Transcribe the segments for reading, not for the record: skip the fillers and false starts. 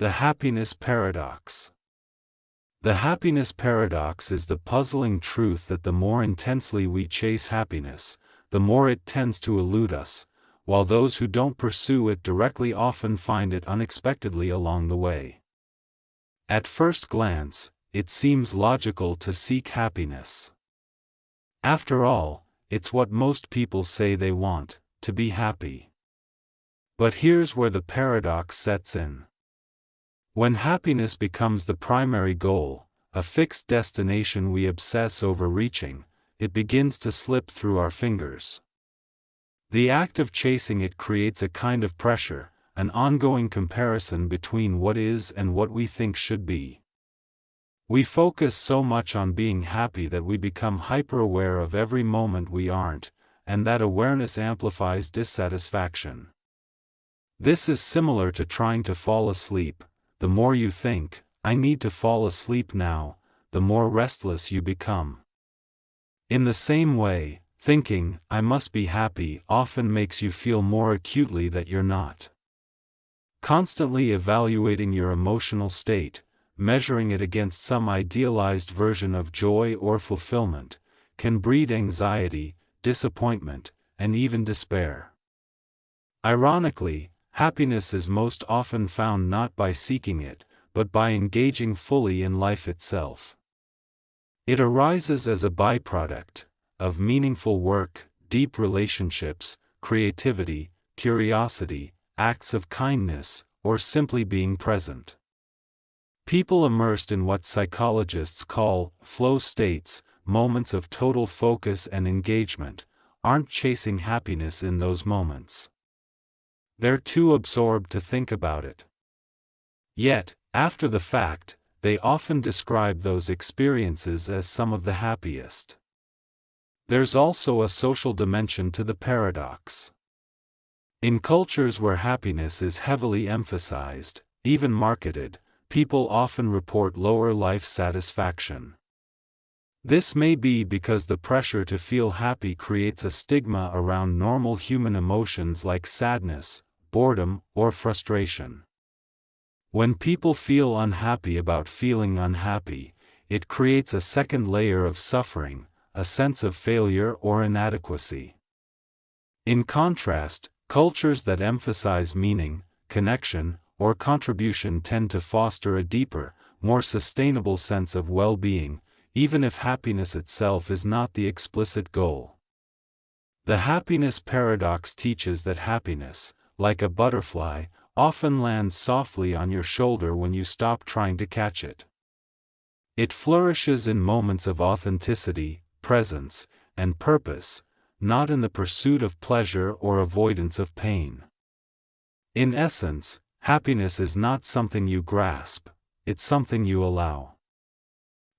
The Happiness Paradox. The happiness paradox is the puzzling truth that the more intensely we chase happiness, the more it tends to elude us, while those who don't pursue it directly often find it unexpectedly along the way. At first glance, it seems logical to seek happiness. After all, it's what most people say they want, to be happy. But here's where the paradox sets in. When happiness becomes the primary goal, a fixed destination we obsess over reaching, it begins to slip through our fingers. The act of chasing it creates a kind of pressure, an ongoing comparison between what is and what we think should be. We focus so much on being happy that we become hyper-aware of every moment we aren't, and that awareness amplifies dissatisfaction. This is similar to trying to fall asleep. The more you think, "I need to fall asleep now," the more restless you become. In the same way, thinking, "I must be happy," often makes you feel more acutely that you're not. Constantly evaluating your emotional state, measuring it against some idealized version of joy or fulfillment, can breed anxiety, disappointment, and even despair. Ironically, happiness is most often found not by seeking it, but by engaging fully in life itself. It arises as a byproduct of meaningful work, deep relationships, creativity, curiosity, acts of kindness, or simply being present. People immersed in what psychologists call flow states, moments of total focus and engagement, aren't chasing happiness in those moments. They're too absorbed to think about it. Yet, after the fact, they often describe those experiences as some of the happiest. There's also a social dimension to the paradox. In cultures where happiness is heavily emphasized, even marketed, people often report lower life satisfaction. This may be because the pressure to feel happy creates a stigma around normal human emotions like sadness, boredom, or frustration. When people feel unhappy about feeling unhappy, it creates a second layer of suffering, a sense of failure or inadequacy. In contrast, cultures that emphasize meaning, connection, or contribution tend to foster a deeper, more sustainable sense of well-being, even if happiness itself is not the explicit goal. The happiness paradox teaches that happiness, like a butterfly, often lands softly on your shoulder when you stop trying to catch it. It flourishes in moments of authenticity, presence, and purpose, not in the pursuit of pleasure or avoidance of pain. In essence, happiness is not something you grasp, it's something you allow.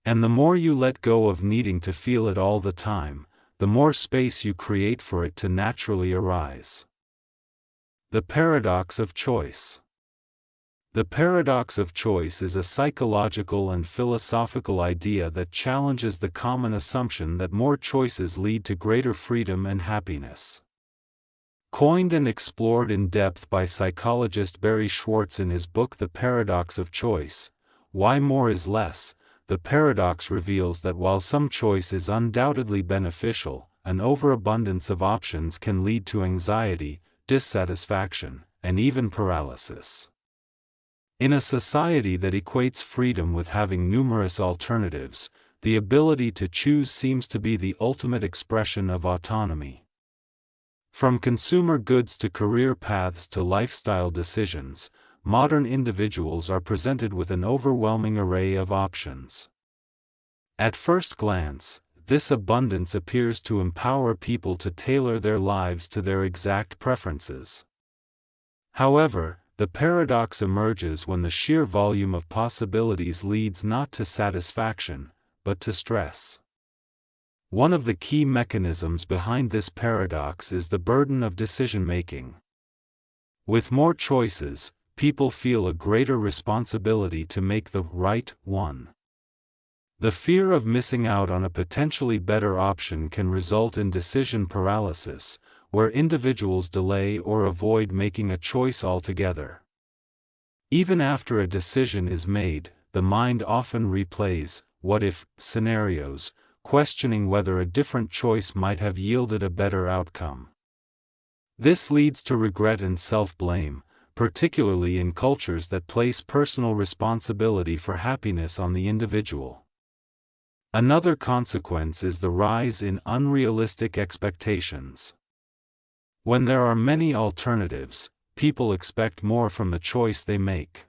And the more you let go of needing to feel it all the time, the more space you create for it to naturally arise. The paradox of choice. The paradox of choice is a psychological and philosophical idea that challenges the common assumption that more choices lead to greater freedom and happiness. Coined and explored in depth by psychologist Barry Schwartz in his book The Paradox of Choice, Why More is Less, the paradox reveals that while some choice is undoubtedly beneficial, an overabundance of options can lead to anxiety, dissatisfaction, and even paralysis. In a society that equates freedom with having numerous alternatives, the ability to choose seems to be the ultimate expression of autonomy. From consumer goods to career paths to lifestyle decisions, modern individuals are presented with an overwhelming array of options. At first glance, this abundance appears to empower people to tailor their lives to their exact preferences. However, the paradox emerges when the sheer volume of possibilities leads not to satisfaction, but to stress. One of the key mechanisms behind this paradox is the burden of decision-making. With more choices, people feel a greater responsibility to make the right one. The fear of missing out on a potentially better option can result in decision paralysis, where individuals delay or avoid making a choice altogether. Even after a decision is made, the mind often replays what-if scenarios, questioning whether a different choice might have yielded a better outcome. This leads to regret and self-blame, particularly in cultures that place personal responsibility for happiness on the individual. Another consequence is the rise in unrealistic expectations. When there are many alternatives, people expect more from the choice they make.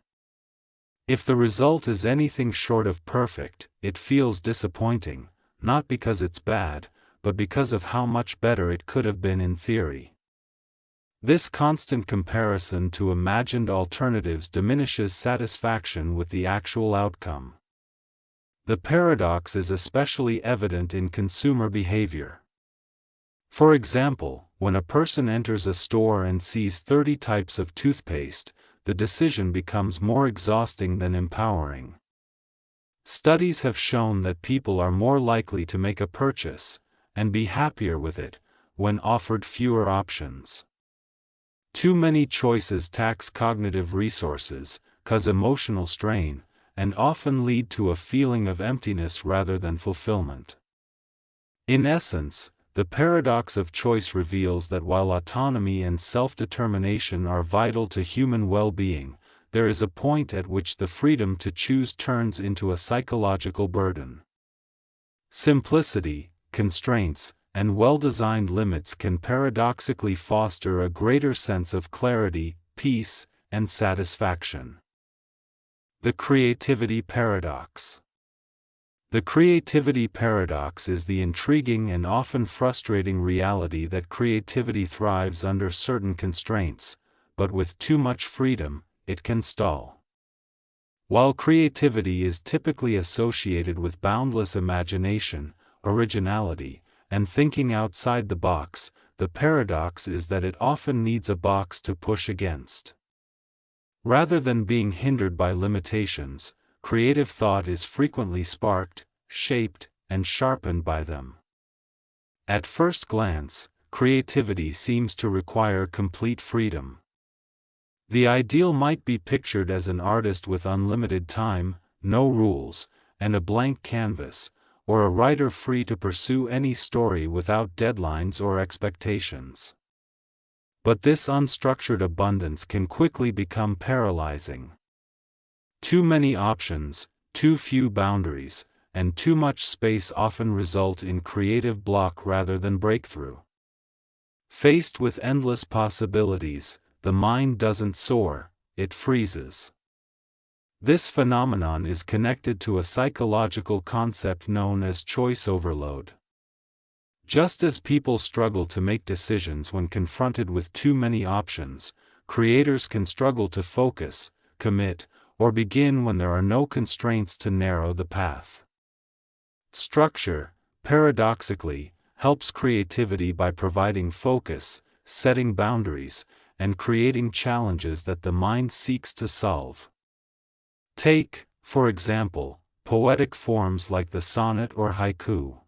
If the result is anything short of perfect, it feels disappointing, not because it's bad, but because of how much better it could have been in theory. This constant comparison to imagined alternatives diminishes satisfaction with the actual outcome. The paradox is especially evident in consumer behavior. For example, when a person enters a store and sees 30 types of toothpaste, the decision becomes more exhausting than empowering. Studies have shown that people are more likely to make a purchase, and be happier with it, when offered fewer options. Too many choices tax cognitive resources, cause emotional strain, and often lead to a feeling of emptiness rather than fulfillment. In essence, the paradox of choice reveals that while autonomy and self-determination are vital to human well-being, there is a point at which the freedom to choose turns into a psychological burden. Simplicity, constraints, and well-designed limits can paradoxically foster a greater sense of clarity, peace, and satisfaction. The creativity paradox. The creativity paradox is the intriguing and often frustrating reality that creativity thrives under certain constraints, but with too much freedom, it can stall. While creativity is typically associated with boundless imagination, originality, and thinking outside the box, the paradox is that it often needs a box to push against. Rather than being hindered by limitations, creative thought is frequently sparked, shaped, and sharpened by them. At first glance, creativity seems to require complete freedom. The ideal might be pictured as an artist with unlimited time, no rules, and a blank canvas, or a writer free to pursue any story without deadlines or expectations. But this unstructured abundance can quickly become paralyzing. Too many options, too few boundaries, and too much space often result in creative block rather than breakthrough. Faced with endless possibilities, the mind doesn't soar, it freezes. This phenomenon is connected to a psychological concept known as choice overload. Just as people struggle to make decisions when confronted with too many options, creators can struggle to focus, commit, or begin when there are no constraints to narrow the path. Structure, paradoxically, helps creativity by providing focus, setting boundaries, and creating challenges that the mind seeks to solve. Take, for example, poetic forms like the sonnet or haiku.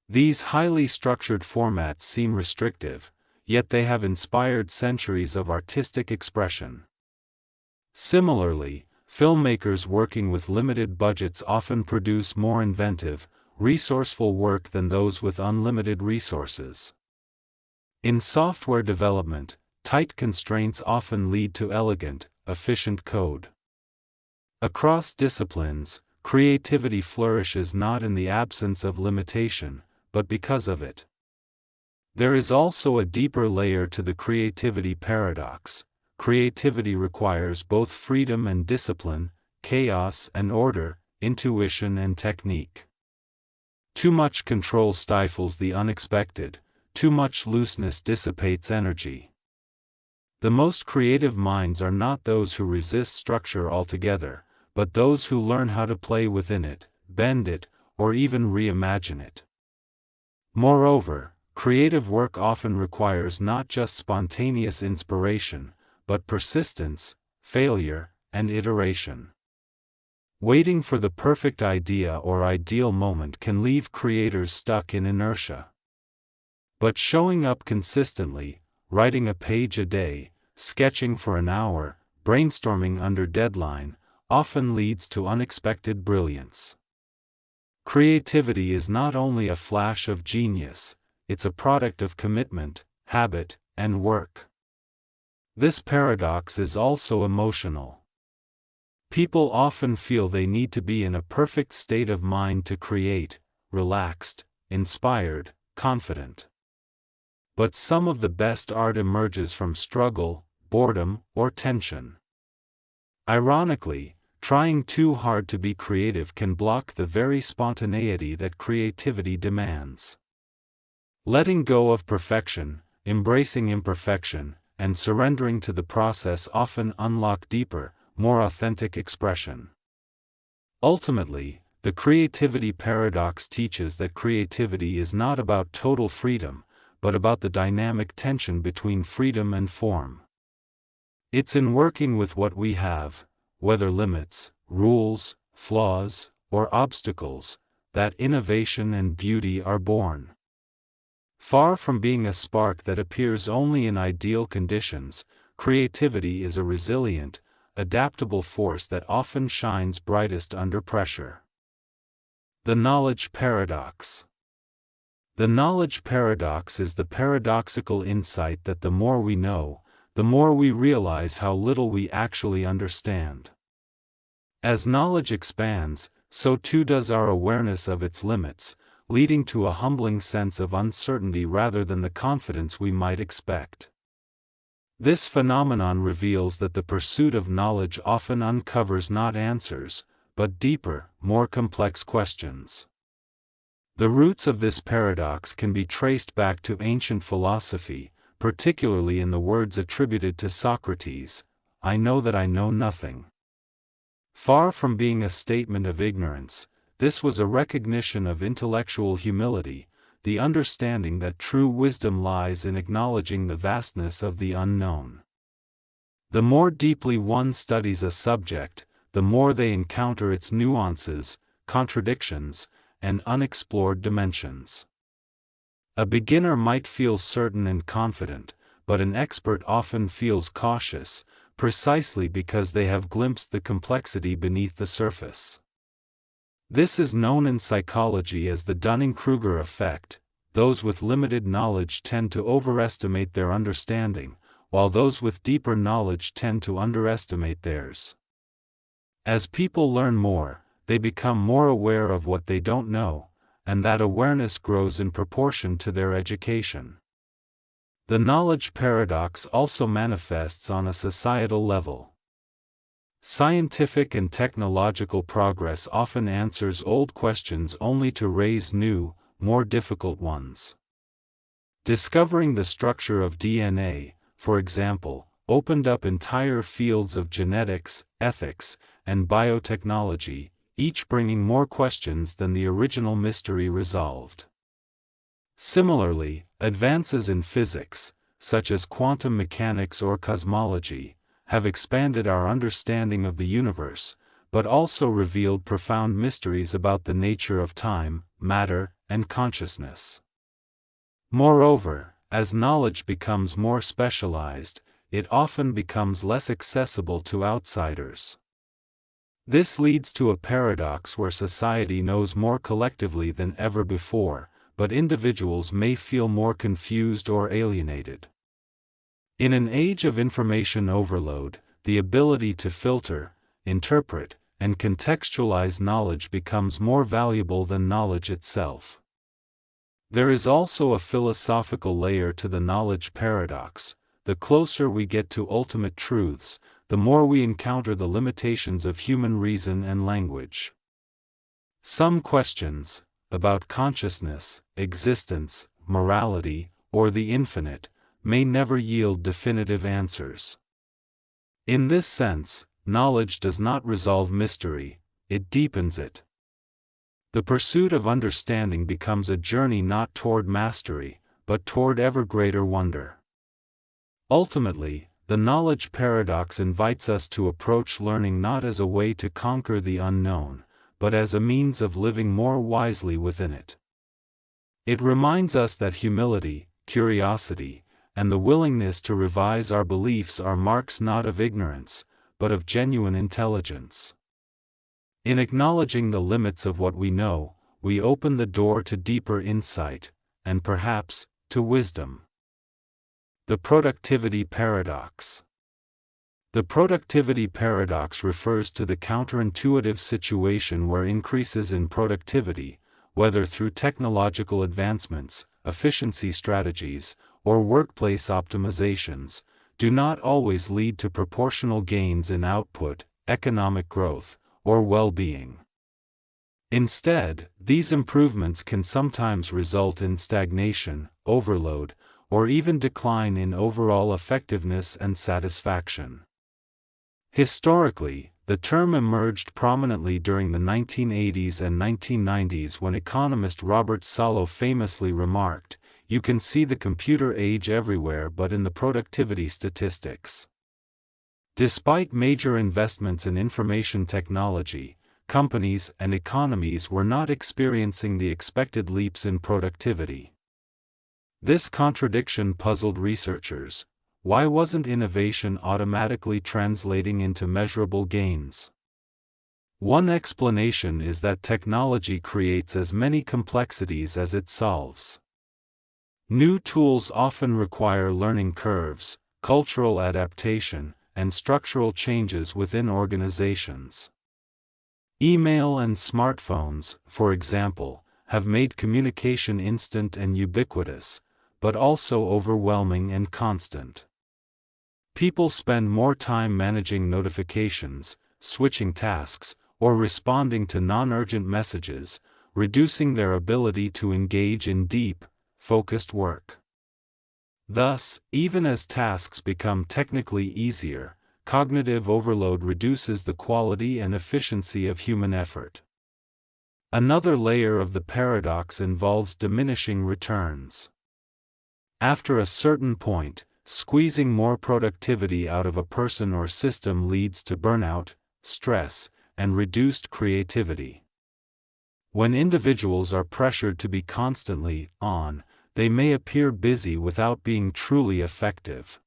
These highly structured formats seem restrictive, yet they have inspired centuries of artistic expression. Similarly, filmmakers working with limited budgets often produce more inventive, resourceful work than those with unlimited resources. In software development, tight constraints often lead to elegant, efficient code. Across disciplines, creativity flourishes not in the absence of limitation, but because of it. There is also a deeper layer to the creativity paradox. Creativity requires both freedom and discipline, chaos and order, intuition and technique. Too much control stifles the unexpected, too much looseness dissipates energy. The most creative minds are not those who resist structure altogether, but those who learn how to play within it, bend it, or even reimagine it. Moreover, creative work often requires not just spontaneous inspiration, but persistence, failure, and iteration. Waiting for the perfect idea or ideal moment can leave creators stuck in inertia. But showing up consistently, writing a page a day, sketching for an hour, brainstorming under deadline, often leads to unexpected brilliance. Creativity is not only a flash of genius, it's a product of commitment, habit, and work. This paradox is also emotional. People often feel they need to be in a perfect state of mind to create, relaxed, inspired, confident. But some of the best art emerges from struggle, boredom, or tension. Ironically, trying too hard to be creative can block the very spontaneity that creativity demands. Letting go of perfection, embracing imperfection, and surrendering to the process often unlock deeper, more authentic expression. Ultimately, the creativity paradox teaches that creativity is not about total freedom, but about the dynamic tension between freedom and form. It's in working with what we have, whether limits, rules, flaws, or obstacles, that innovation and beauty are born. Far from being a spark that appears only in ideal conditions, creativity is a resilient, adaptable force that often shines brightest under pressure. The knowledge paradox. The knowledge paradox is the paradoxical insight that the more we know, the more we realize how little we actually understand. As knowledge expands, so too does our awareness of its limits, leading to a humbling sense of uncertainty rather than the confidence we might expect. This phenomenon reveals that the pursuit of knowledge often uncovers not answers, but deeper, more complex questions. The roots of this paradox can be traced back to ancient philosophy, particularly in the words attributed to Socrates, "I know that I know nothing." Far from being a statement of ignorance, this was a recognition of intellectual humility, the understanding that true wisdom lies in acknowledging the vastness of the unknown. The more deeply one studies a subject, the more they encounter its nuances, contradictions, and unexplored dimensions. A beginner might feel certain and confident, but an expert often feels cautious, precisely because they have glimpsed the complexity beneath the surface. This is known in psychology as the Dunning-Kruger effect. Those with limited knowledge tend to overestimate their understanding, while those with deeper knowledge tend to underestimate theirs. As people learn more, they become more aware of what they don't know, and that awareness grows in proportion to their education. The knowledge paradox also manifests on a societal level. Scientific and technological progress often answers old questions only to raise new, more difficult ones. Discovering the structure of DNA, for example, opened up entire fields of genetics, ethics, and biotechnology, each bringing more questions than the original mystery resolved. Similarly, advances in physics, such as quantum mechanics or cosmology, have expanded our understanding of the universe, but also revealed profound mysteries about the nature of time, matter, and consciousness. Moreover, as knowledge becomes more specialized, it often becomes less accessible to outsiders. This leads to a paradox where society knows more collectively than ever before, but individuals may feel more confused or alienated. In an age of information overload, the ability to filter, interpret, and contextualize knowledge becomes more valuable than knowledge itself. There is also a philosophical layer to the knowledge paradox. The closer we get to ultimate truths, the more we encounter the limitations of human reason and language. Some questions, about consciousness, existence, morality, or the infinite, may never yield definitive answers. In this sense, knowledge does not resolve mystery, it deepens it. The pursuit of understanding becomes a journey not toward mastery, but toward ever greater wonder. Ultimately, the knowledge paradox invites us to approach learning not as a way to conquer the unknown, but as a means of living more wisely within it. It reminds us that humility, curiosity, and the willingness to revise our beliefs are marks not of ignorance, but of genuine intelligence. In acknowledging the limits of what we know, we open the door to deeper insight, and perhaps, to wisdom. The Productivity Paradox. The productivity paradox refers to the counterintuitive situation where increases in productivity, whether through technological advancements, efficiency strategies, or workplace optimizations, do not always lead to proportional gains in output, economic growth, or well-being. Instead, these improvements can sometimes result in stagnation, overload, or even decline in overall effectiveness and satisfaction. Historically, the term emerged prominently during the 1980s and 1990s when economist Robert Solow famously remarked, "You can see the computer age everywhere but in the productivity statistics." Despite major investments in information technology, companies and economies were not experiencing the expected leaps in productivity. This contradiction puzzled researchers. Why wasn't innovation automatically translating into measurable gains? One explanation is that technology creates as many complexities as it solves. New tools often require learning curves, cultural adaptation, and structural changes within organizations. Email and smartphones, for example, have made communication instant and ubiquitous, but also overwhelming and constant. People spend more time managing notifications, switching tasks, or responding to non-urgent messages, reducing their ability to engage in deep, focused work. Thus, even as tasks become technically easier, cognitive overload reduces the quality and efficiency of human effort. Another layer of the paradox involves diminishing returns. After a certain point, squeezing more productivity out of a person or system leads to burnout, stress, and reduced creativity. When individuals are pressured to be constantly on, they may appear busy without being truly effective.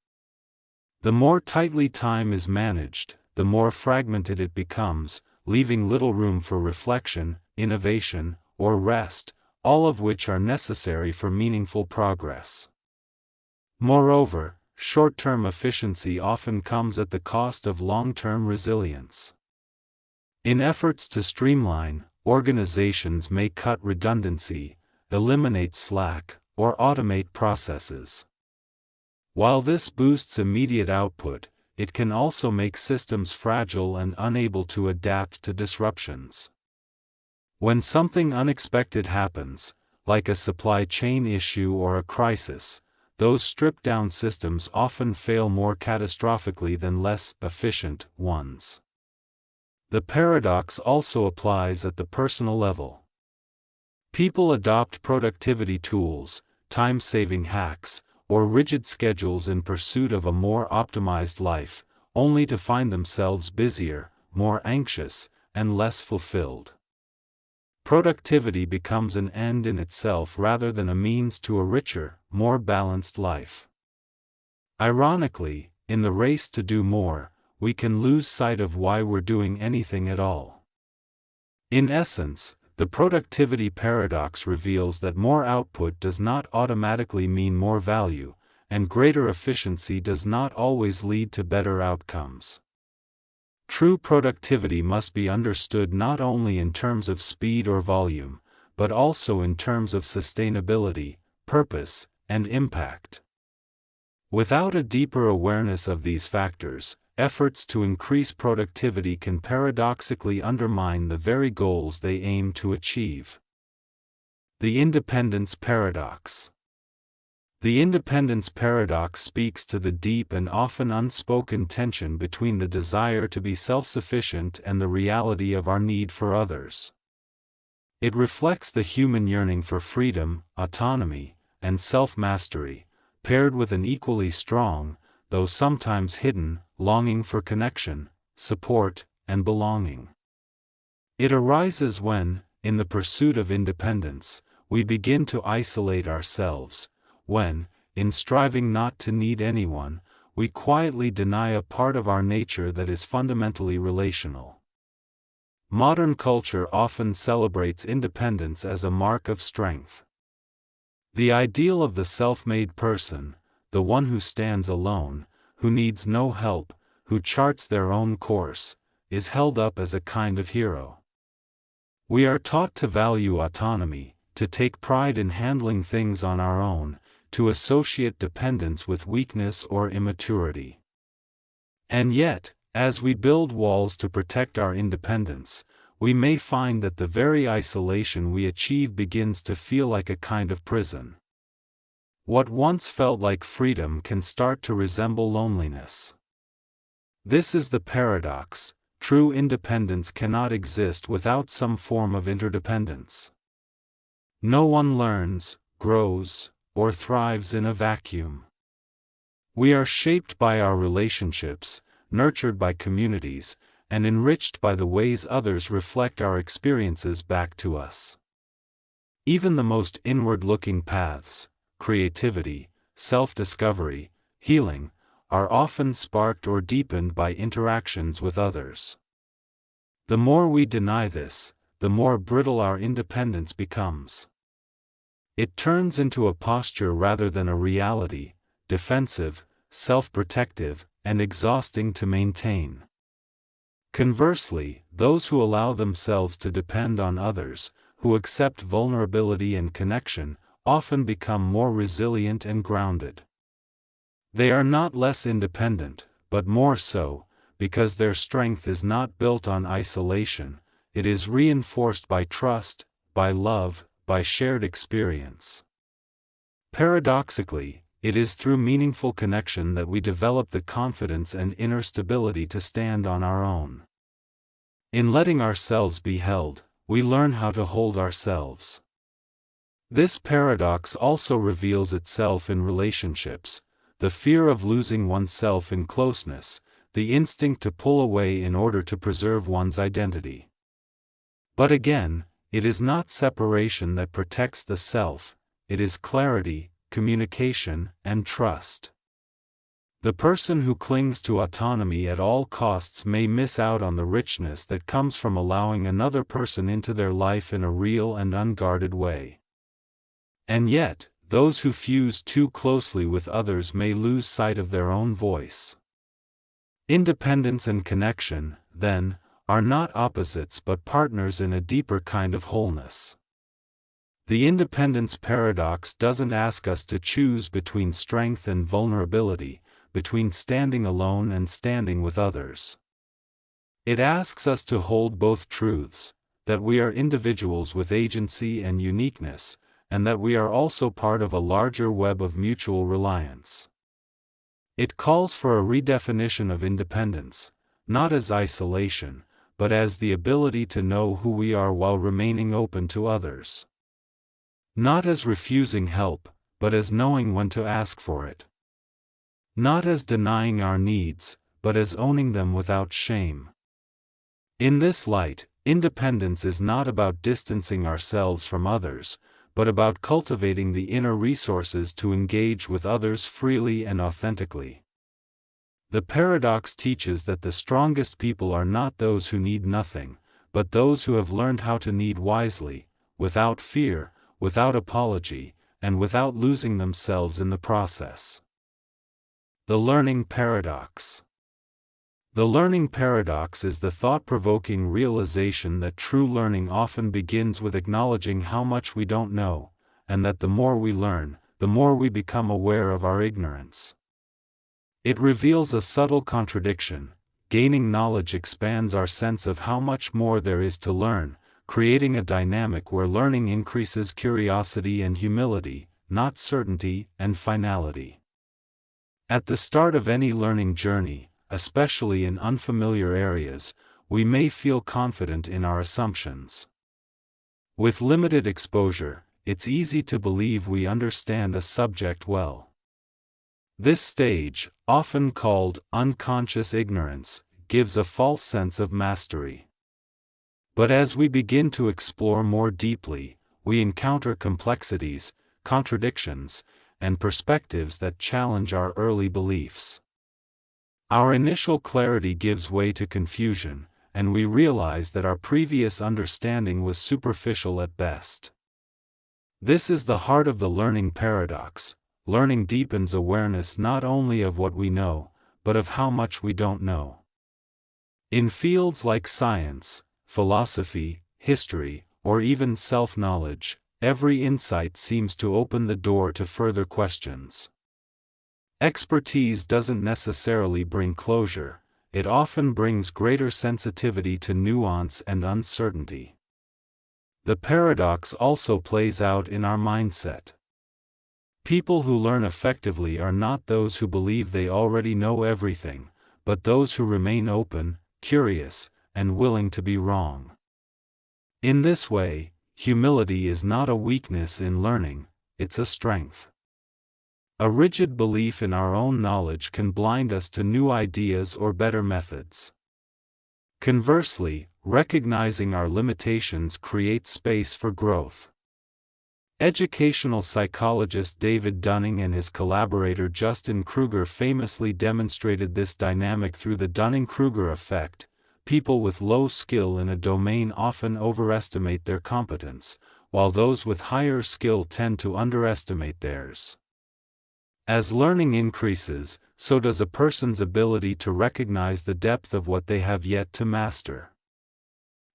The more tightly time is managed, the more fragmented it becomes, leaving little room for reflection, innovation, or rest, all of which are necessary for meaningful progress. Moreover, short-term efficiency often comes at the cost of long-term resilience. In efforts to streamline, organizations may cut redundancy, eliminate slack, or automate processes. While this boosts immediate output, it can also make systems fragile and unable to adapt to disruptions. When something unexpected happens, like a supply chain issue or a crisis, those stripped-down systems often fail more catastrophically than less efficient ones. The paradox also applies at the personal level. People adopt productivity tools, time-saving hacks, or rigid schedules in pursuit of a more optimized life, only to find themselves busier, more anxious, and less fulfilled. Productivity becomes an end in itself rather than a means to a richer, more balanced life. Ironically, in the race to do more, we can lose sight of why we're doing anything at all. In essence, the productivity paradox reveals that more output does not automatically mean more value, and greater efficiency does not always lead to better outcomes. True productivity must be understood not only in terms of speed or volume, but also in terms of sustainability, purpose, and impact. Without a deeper awareness of these factors, efforts to increase productivity can paradoxically undermine the very goals they aim to achieve. The Independence Paradox. The Independence Paradox speaks to the deep and often unspoken tension between the desire to be self-sufficient and the reality of our need for others. It reflects the human yearning for freedom, autonomy, and self-mastery, paired with an equally strong, though sometimes hidden, longing for connection, support, and belonging. It arises when, in the pursuit of independence, we begin to isolate ourselves, when, in striving not to need anyone, we quietly deny a part of our nature that is fundamentally relational. Modern culture often celebrates independence as a mark of strength. The ideal of the self-made person, the one who stands alone, who needs no help, who charts their own course, is held up as a kind of hero. We are taught to value autonomy, to take pride in handling things on our own, to associate dependence with weakness or immaturity. And yet, as we build walls to protect our independence, we may find that the very isolation we achieve begins to feel like a kind of prison. What once felt like freedom can start to resemble loneliness. This is the paradox: true independence cannot exist without some form of interdependence. No one learns, grows, or thrives in a vacuum. We are shaped by our relationships, nurtured by communities, and enriched by the ways others reflect our experiences back to us. Even the most inward-looking paths, creativity, self-discovery, healing, are often sparked or deepened by interactions with others. The more we deny this, the more brittle our independence becomes. It turns into a posture rather than a reality, defensive, self-protective, and exhausting to maintain. Conversely, those who allow themselves to depend on others, who accept vulnerability and connection, often become more resilient and grounded. They are not less independent, but more so, because their strength is not built on isolation, it is reinforced by trust, by love, by shared experience. Paradoxically, it is through meaningful connection that we develop the confidence and inner stability to stand on our own. In letting ourselves be held, we learn how to hold ourselves. This paradox also reveals itself in relationships: the fear of losing oneself in closeness, the instinct to pull away in order to preserve one's identity. But again, it is not separation that protects the self, it is clarity, communication, and trust. The person who clings to autonomy at all costs may miss out on the richness that comes from allowing another person into their life in a real and unguarded way. And yet, those who fuse too closely with others may lose sight of their own voice. Independence and connection, then, are not opposites but partners in a deeper kind of wholeness. The independence paradox doesn't ask us to choose between strength and vulnerability, between standing alone and standing with others. It asks us to hold both truths, that we are individuals with agency and uniqueness, and that we are also part of a larger web of mutual reliance. It calls for a redefinition of independence, not as isolation, but as the ability to know who we are while remaining open to others. Not as refusing help, but as knowing when to ask for it. Not as denying our needs, but as owning them without shame. In this light, independence is not about distancing ourselves from others, but about cultivating the inner resources to engage with others freely and authentically. The paradox teaches that the strongest people are not those who need nothing, but those who have learned how to need wisely, without fear, without apology, and without losing themselves in the process. The learning paradox. The learning paradox is the thought-provoking realization that true learning often begins with acknowledging how much we don't know, and that the more we learn, the more we become aware of our ignorance. It reveals a subtle contradiction: gaining knowledge expands our sense of how much more there is to learn, creating a dynamic where learning increases curiosity and humility, not certainty and finality. At the start of any learning journey, especially in unfamiliar areas, we may feel confident in our assumptions. With limited exposure, it's easy to believe we understand a subject well. This stage, often called unconscious ignorance, gives a false sense of mastery. But as we begin to explore more deeply, we encounter complexities, contradictions, and perspectives that challenge our early beliefs. Our initial clarity gives way to confusion, and we realize that our previous understanding was superficial at best. This is the heart of the learning paradox. Learning deepens awareness not only of what we know, but of how much we don't know. In fields like science, philosophy, history, or even self-knowledge, every insight seems to open the door to further questions. Expertise doesn't necessarily bring closure, it often brings greater sensitivity to nuance and uncertainty. The paradox also plays out in our mindset. People who learn effectively are not those who believe they already know everything, but those who remain open, curious, and willing to be wrong. In this way, humility is not a weakness in learning, it's a strength. A rigid belief in our own knowledge can blind us to new ideas or better methods. Conversely, recognizing our limitations creates space for growth. Educational psychologist David Dunning and his collaborator Justin Kruger famously demonstrated this dynamic through the Dunning-Kruger effect. People with low skill in a domain often overestimate their competence, while those with higher skill tend to underestimate theirs. As learning increases, so does a person's ability to recognize the depth of what they have yet to master.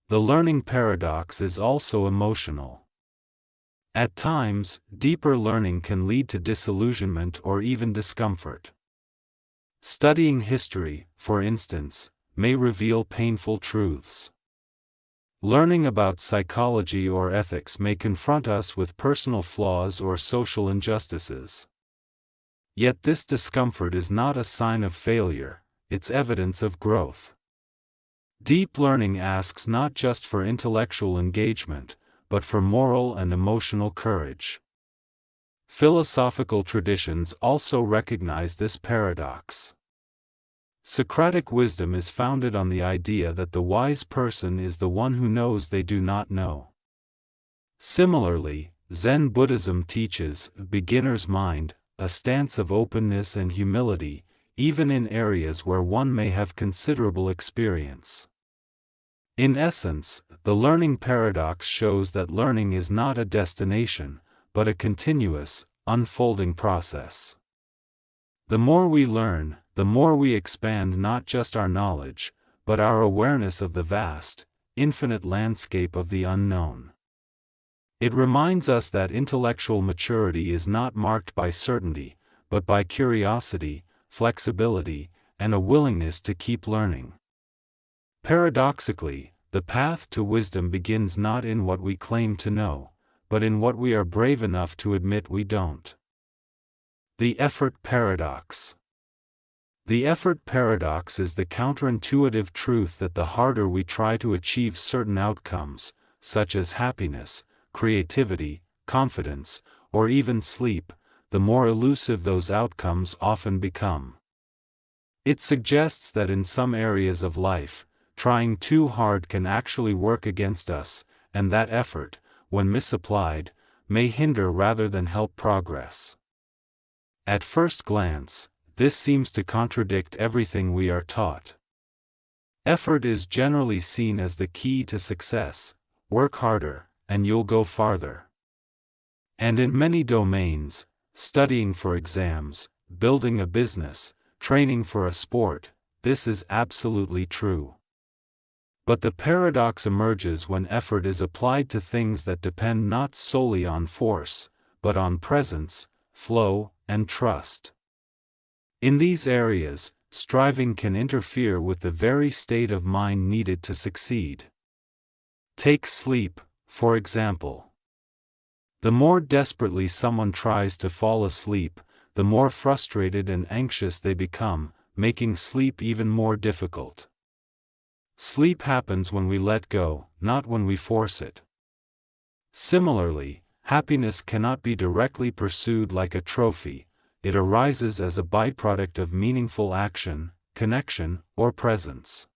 The learning paradox is also emotional. At times, deeper learning can lead to disillusionment or even discomfort. Studying history, for instance, may reveal painful truths. Learning about psychology or ethics may confront us with personal flaws or social injustices. Yet this discomfort is not a sign of failure, it's evidence of growth. Deep learning asks not just for intellectual engagement, but for moral and emotional courage. Philosophical traditions also recognize this paradox. Socratic wisdom is founded on the idea that the wise person is the one who knows they do not know. Similarly, Zen Buddhism teaches a beginner's mind, a stance of openness and humility, even in areas where one may have considerable experience. In essence, the learning paradox shows that learning is not a destination, but a continuous, unfolding process. The more we learn, the more we expand not just our knowledge, but our awareness of the vast, infinite landscape of the unknown. It reminds us that intellectual maturity is not marked by certainty, but by curiosity, flexibility, and a willingness to keep learning. Paradoxically, the path to wisdom begins not in what we claim to know, but in what we are brave enough to admit we don't. The effort paradox. The effort paradox is the counterintuitive truth that the harder we try to achieve certain outcomes, such as happiness, creativity, confidence, or even sleep, the more elusive those outcomes often become. It suggests that in some areas of life, trying too hard can actually work against us, and that effort, when misapplied, may hinder rather than help progress. At first glance, this seems to contradict everything we are taught. Effort is generally seen as the key to success. Work harder, and you'll go farther. And in many domains, studying for exams, building a business, training for a sport, this is absolutely true. But the paradox emerges when effort is applied to things that depend not solely on force, but on presence, flow, and trust. In these areas, striving can interfere with the very state of mind needed to succeed. Take sleep, for example. The more desperately someone tries to fall asleep, the more frustrated and anxious they become, making sleep even more difficult. Sleep happens when we let go, not when we force it. Similarly, happiness cannot be directly pursued like a trophy, it arises as a byproduct of meaningful action, connection, or presence.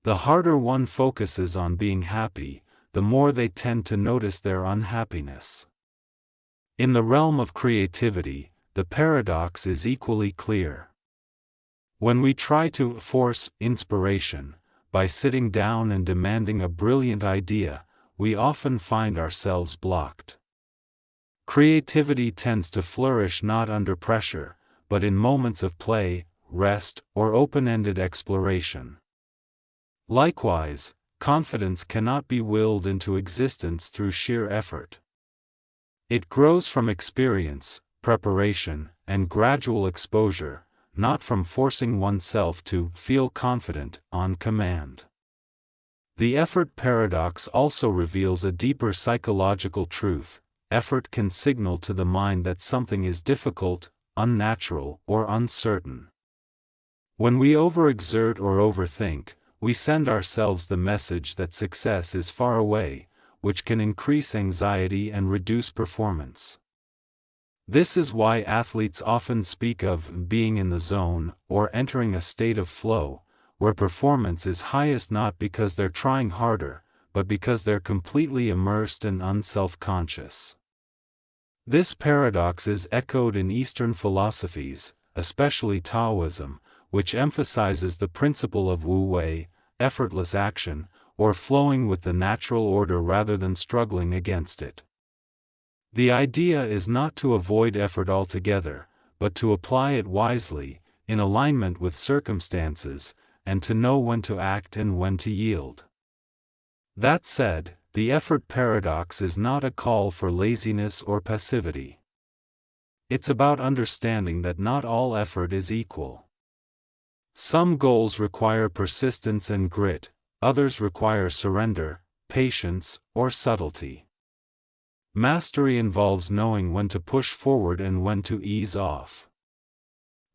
The harder one focuses on being happy, the more they tend to notice their unhappiness. In the realm of creativity, the paradox is equally clear. When we try to force inspiration by sitting down and demanding a brilliant idea, we often find ourselves blocked. Creativity tends to flourish not under pressure, but in moments of play, rest, or open-ended exploration. Likewise, confidence cannot be willed into existence through sheer effort. It grows from experience, preparation, and gradual exposure, not from forcing oneself to feel confident on command. The effort paradox also reveals a deeper psychological truth. Effort can signal to the mind that something is difficult, unnatural, or uncertain. When we overexert or overthink, we send ourselves the message that success is far away, which can increase anxiety and reduce performance. This is why athletes often speak of being in the zone or entering a state of flow, where performance is highest not because they're trying harder, but because they're completely immersed and unself-conscious. This paradox is echoed in Eastern philosophies, especially Taoism, which emphasizes the principle of wu-wei, effortless action, or flowing with the natural order rather than struggling against it. The idea is not to avoid effort altogether, but to apply it wisely, in alignment with circumstances, and to know when to act and when to yield. That said, the effort paradox is not a call for laziness or passivity. It's about understanding that not all effort is equal. Some goals require persistence and grit, others require surrender, patience, or subtlety. Mastery involves knowing when to push forward and when to ease off.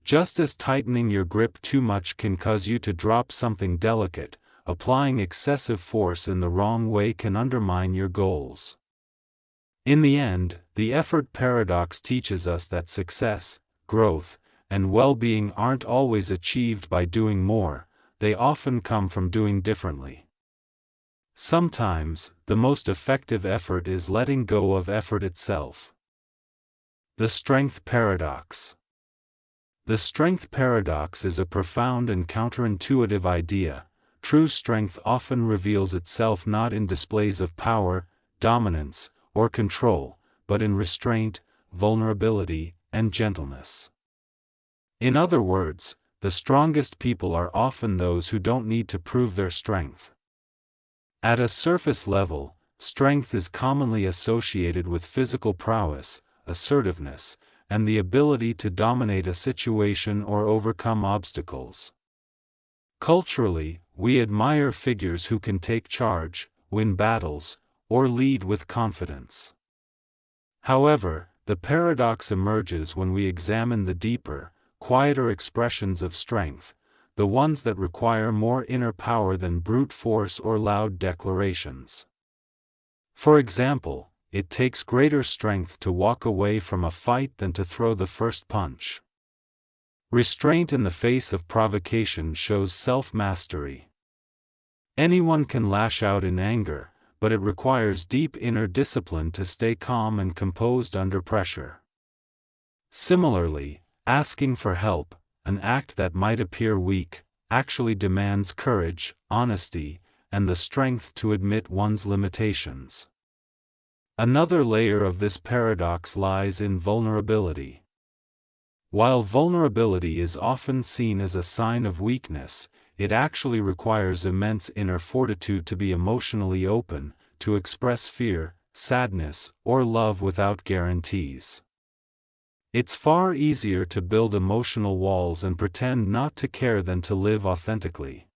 Just as tightening your grip too much can cause you to drop something delicate, applying excessive force in the wrong way can undermine your goals. In the end, the effort paradox teaches us that success, growth, and well-being aren't always achieved by doing more, they often come from doing differently. Sometimes, the most effective effort is letting go of effort itself. The strength paradox. The strength paradox is a profound and counterintuitive idea. True strength often reveals itself not in displays of power, dominance, or control, but in restraint, vulnerability, and gentleness. In other words, the strongest people are often those who don't need to prove their strength. At a surface level, strength is commonly associated with physical prowess, assertiveness, and the ability to dominate a situation or overcome obstacles. Culturally, we admire figures who can take charge, win battles, or lead with confidence. However, the paradox emerges when we examine the deeper, quieter expressions of strength, the ones that require more inner power than brute force or loud declarations. For example, it takes greater strength to walk away from a fight than to throw the first punch. Restraint in the face of provocation shows self-mastery. Anyone can lash out in anger, but it requires deep inner discipline to stay calm and composed under pressure. Similarly, asking for help, an act that might appear weak, actually demands courage, honesty, and the strength to admit one's limitations. Another layer of this paradox lies in vulnerability. While vulnerability is often seen as a sign of weakness, it actually requires immense inner fortitude to be emotionally open, to express fear, sadness, or love without guarantees. It's far easier to build emotional walls and pretend not to care than to live authentically.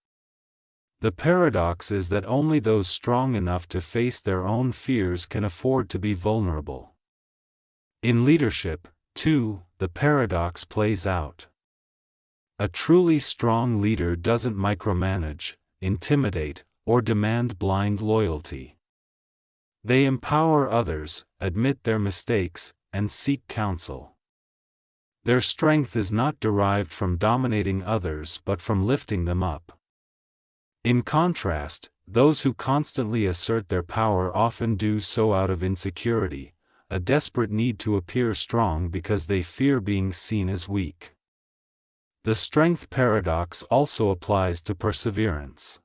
The paradox is that only those strong enough to face their own fears can afford to be vulnerable. In leadership, too, the paradox plays out. A truly strong leader doesn't micromanage, intimidate, or demand blind loyalty. They empower others, admit their mistakes, and seek counsel. Their strength is not derived from dominating others but from lifting them up. In contrast, those who constantly assert their power often do so out of insecurity, a desperate need to appear strong because they fear being seen as weak. The strength paradox also applies to perseverance.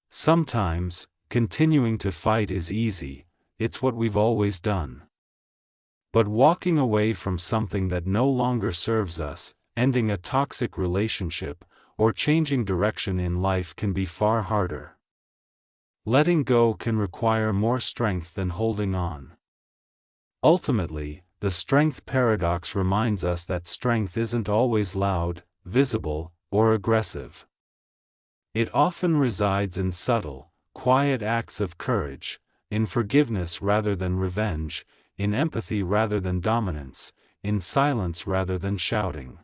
Sometimes, continuing to fight is easy, it's what we've always done. But walking away from something that no longer serves us, ending a toxic relationship, or changing direction in life can be far harder. Letting go can require more strength than holding on. Ultimately, the strength paradox reminds us that strength isn't always loud, visible, or aggressive. It often resides in subtle, quiet acts of courage, in forgiveness rather than revenge, in empathy rather than dominance, in silence rather than shouting.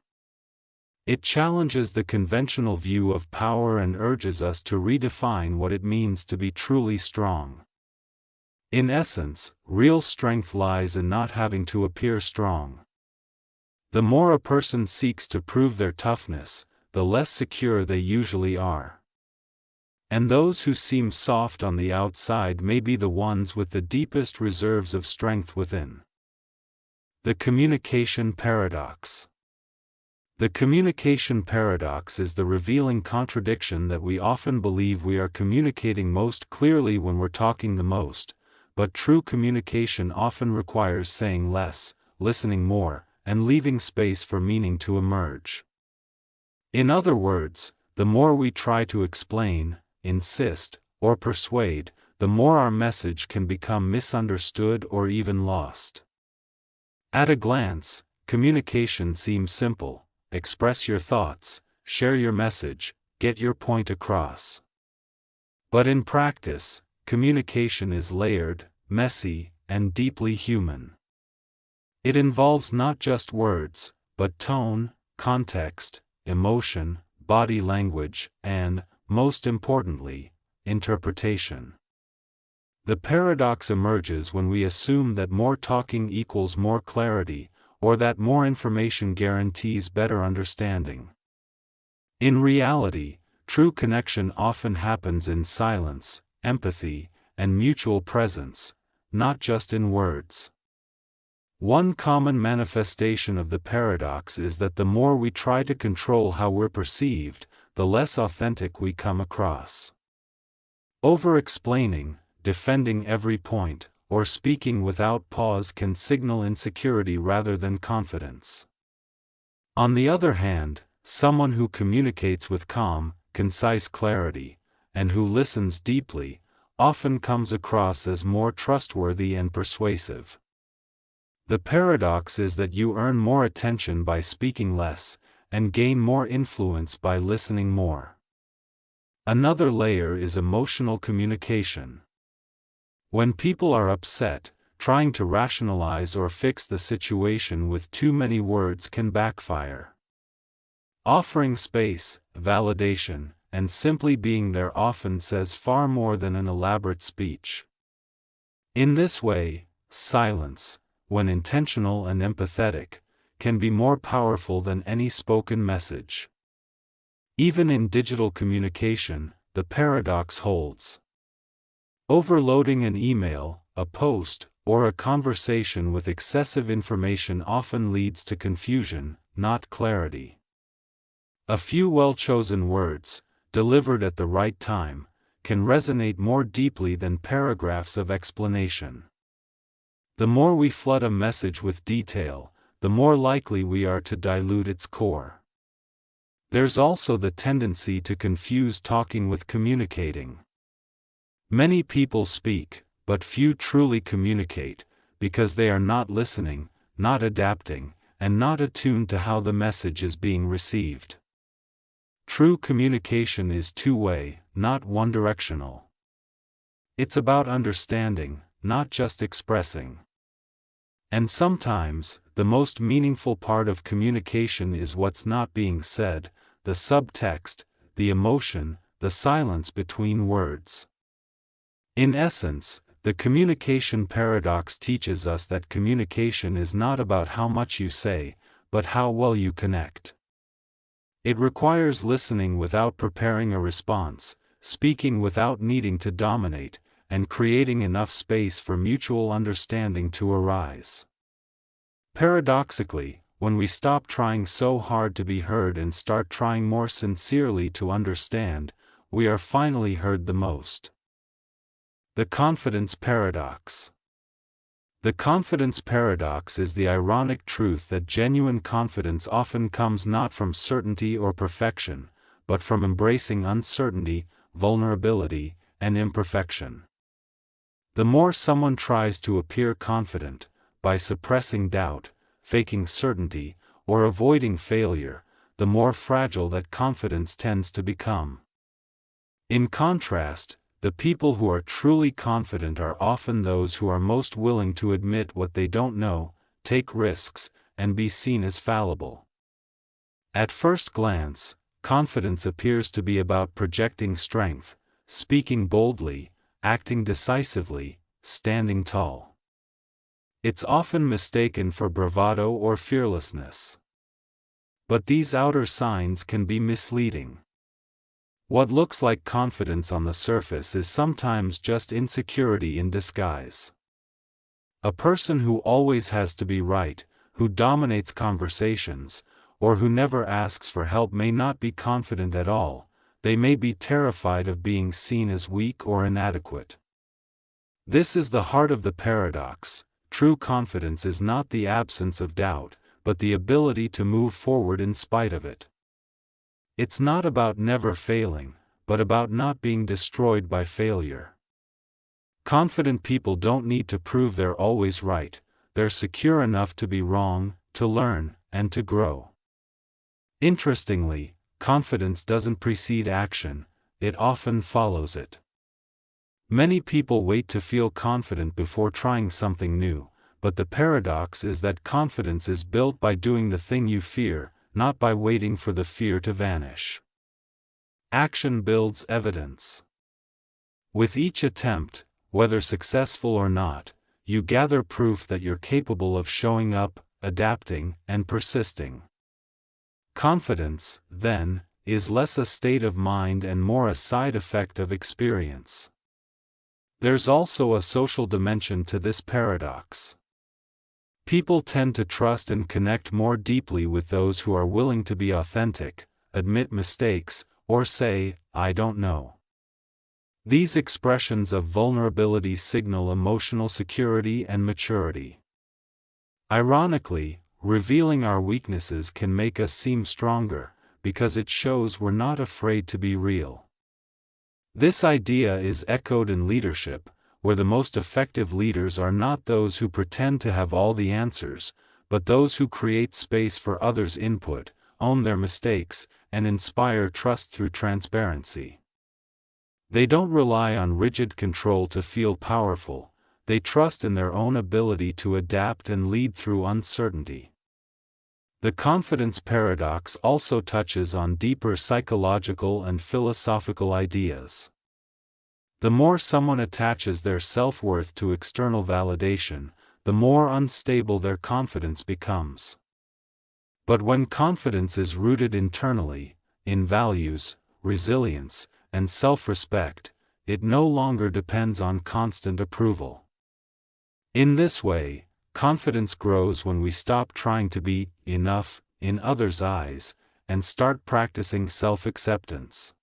It challenges the conventional view of power and urges us to redefine what it means to be truly strong. In essence, real strength lies in not having to appear strong. The more a person seeks to prove their toughness, the less secure they usually are. And those who seem soft on the outside may be the ones with the deepest reserves of strength within. The communication paradox. The communication paradox is the revealing contradiction that we often believe we are communicating most clearly when we're talking the most, but true communication often requires saying less, listening more, and leaving space for meaning to emerge. In other words, the more we try to explain, insist, or persuade, the more our message can become misunderstood or even lost. At a glance, communication seems simple. Express your thoughts, share your message, get your point across. But in practice, communication is layered, messy, and deeply human. It involves not just words, but tone, context, emotion, body language, and, most importantly, interpretation. The paradox emerges when we assume that more talking equals more clarity, or that more information guarantees better understanding. In reality, true connection often happens in silence, empathy, and mutual presence, not just in words. One common manifestation of the paradox is that the more we try to control how we're perceived, the less authentic we come across. Over-explaining, defending every point, or speaking without pause can signal insecurity rather than confidence. On the other hand, someone who communicates with calm, concise clarity, and who listens deeply, often comes across as more trustworthy and persuasive. The paradox is that you earn more attention by speaking less, and gain more influence by listening more. Another layer is emotional communication. When people are upset, trying to rationalize or fix the situation with too many words can backfire. Offering space, validation, and simply being there often says far more than an elaborate speech. In this way, silence, when intentional and empathetic, can be more powerful than any spoken message. Even in digital communication, the paradox holds. Overloading an email, a post, or a conversation with excessive information often leads to confusion, not clarity. A few well-chosen words, delivered at the right time, can resonate more deeply than paragraphs of explanation. The more we flood a message with detail, the more likely we are to dilute its core. There's also the tendency to confuse talking with communicating. Many people speak, but few truly communicate, because they are not listening, not adapting, and not attuned to how the message is being received. True communication is two-way, not one-directional. It's about understanding, not just expressing. And sometimes, the most meaningful part of communication is what's not being said, the subtext, the emotion, the silence between words. In essence, the communication paradox teaches us that communication is not about how much you say, but how well you connect. It requires listening without preparing a response, speaking without needing to dominate, and creating enough space for mutual understanding to arise. Paradoxically, when we stop trying so hard to be heard and start trying more sincerely to understand, we are finally heard the most. The confidence paradox. The confidence paradox is the ironic truth that genuine confidence often comes not from certainty or perfection, but from embracing uncertainty, vulnerability, and imperfection. The more someone tries to appear confident, by suppressing doubt, faking certainty, or avoiding failure, the more fragile that confidence tends to become. In contrast, the people who are truly confident are often those who are most willing to admit what they don't know, take risks, and be seen as fallible. At first glance, confidence appears to be about projecting strength, speaking boldly, acting decisively, standing tall. It's often mistaken for bravado or fearlessness. But these outer signs can be misleading. What looks like confidence on the surface is sometimes just insecurity in disguise. A person who always has to be right, who dominates conversations, or who never asks for help may not be confident at all. They may be terrified of being seen as weak or inadequate. This is the heart of the paradox. True confidence is not the absence of doubt, but the ability to move forward in spite of it. It's not about never failing, but about not being destroyed by failure. Confident people don't need to prove they're always right, they're secure enough to be wrong, to learn, and to grow. Interestingly, confidence doesn't precede action, it often follows it. Many people wait to feel confident before trying something new, but the paradox is that confidence is built by doing the thing you fear, not by waiting for the fear to vanish. Action builds evidence. With each attempt, whether successful or not, you gather proof that you're capable of showing up, adapting, and persisting. Confidence, then, is less a state of mind and more a side effect of experience. There's also a social dimension to this paradox. People tend to trust and connect more deeply with those who are willing to be authentic, admit mistakes, or say, "I don't know." These expressions of vulnerability signal emotional security and maturity. Ironically, revealing our weaknesses can make us seem stronger, because it shows we're not afraid to be real. This idea is echoed in leadership, where the most effective leaders are not those who pretend to have all the answers, but those who create space for others' input, own their mistakes, and inspire trust through transparency. They don't rely on rigid control to feel powerful, they trust in their own ability to adapt and lead through uncertainty. The confidence paradox also touches on deeper psychological and philosophical ideas. The more someone attaches their self-worth to external validation, the more unstable their confidence becomes. But when confidence is rooted internally, in values, resilience, and self-respect, it no longer depends on constant approval. In this way, confidence grows when we stop trying to be enough in others' eyes, and start practicing self-acceptance.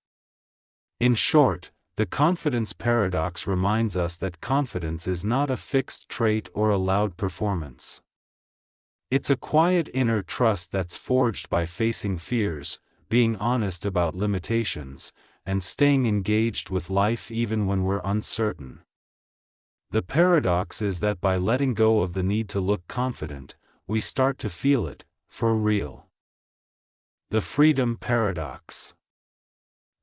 In short, the confidence paradox reminds us that confidence is not a fixed trait or a loud performance. It's a quiet inner trust that's forged by facing fears, being honest about limitations, and staying engaged with life even when we're uncertain. The paradox is that by letting go of the need to look confident, we start to feel it, for real. The freedom paradox.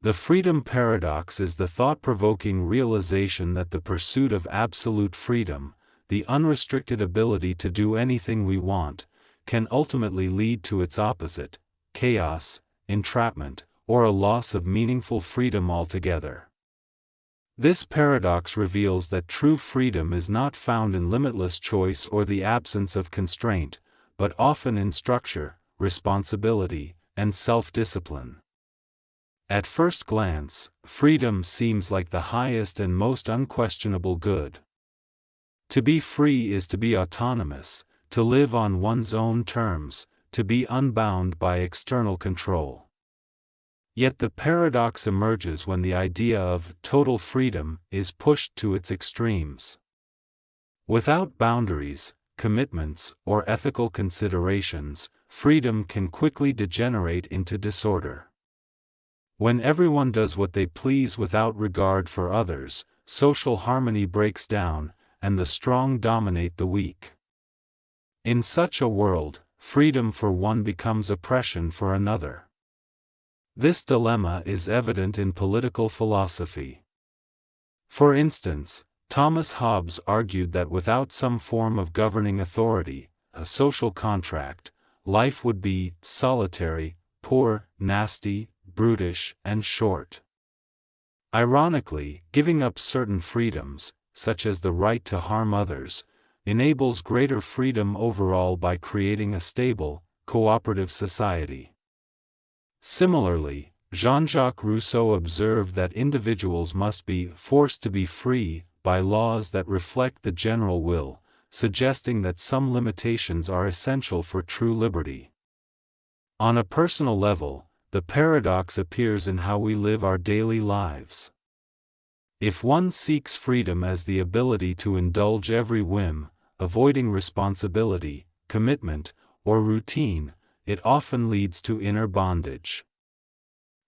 The freedom paradox is the thought-provoking realization that the pursuit of absolute freedom, the unrestricted ability to do anything we want, can ultimately lead to its opposite, chaos, entrapment, or a loss of meaningful freedom altogether. This paradox reveals that true freedom is not found in limitless choice or the absence of constraint, but often in structure, responsibility, and self-discipline. At first glance, freedom seems like the highest and most unquestionable good. To be free is to be autonomous, to live on one's own terms, to be unbound by external control. Yet the paradox emerges when the idea of total freedom is pushed to its extremes. Without boundaries, commitments, or ethical considerations, freedom can quickly degenerate into disorder. When everyone does what they please without regard for others, social harmony breaks down, and the strong dominate the weak. In such a world, freedom for one becomes oppression for another. This dilemma is evident in political philosophy. For instance, Thomas Hobbes argued that without some form of governing authority, a social contract, life would be solitary, poor, nasty, brutish, and short. Ironically, giving up certain freedoms, such as the right to harm others, enables greater freedom overall by creating a stable, cooperative society. Similarly, Jean-Jacques Rousseau observed that individuals must be forced to be free by laws that reflect the general will, suggesting that some limitations are essential for true liberty. On a personal level, the paradox appears in how we live our daily lives. If one seeks freedom as the ability to indulge every whim, avoiding responsibility, commitment, or routine, it often leads to inner bondage.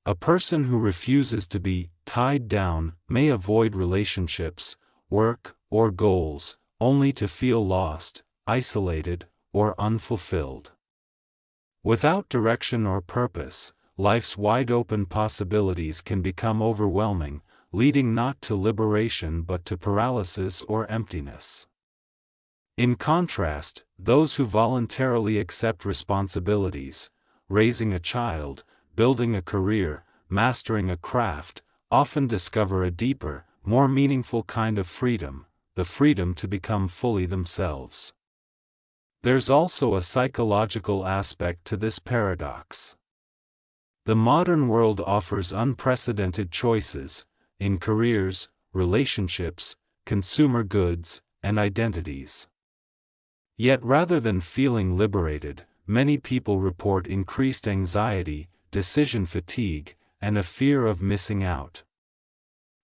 A person who refuses to be tied down may avoid relationships, work, or goals, only to feel lost, isolated, or unfulfilled. Without direction or purpose, life's wide-open possibilities can become overwhelming, leading not to liberation but to paralysis or emptiness. In contrast, those who voluntarily accept responsibilities, raising a child, building a career, mastering a craft, often discover a deeper, more meaningful kind of freedom, the freedom to become fully themselves. There's also a psychological aspect to this paradox. The modern world offers unprecedented choices in careers, relationships, consumer goods, and identities. Yet rather than feeling liberated, many people report increased anxiety, decision fatigue, and a fear of missing out.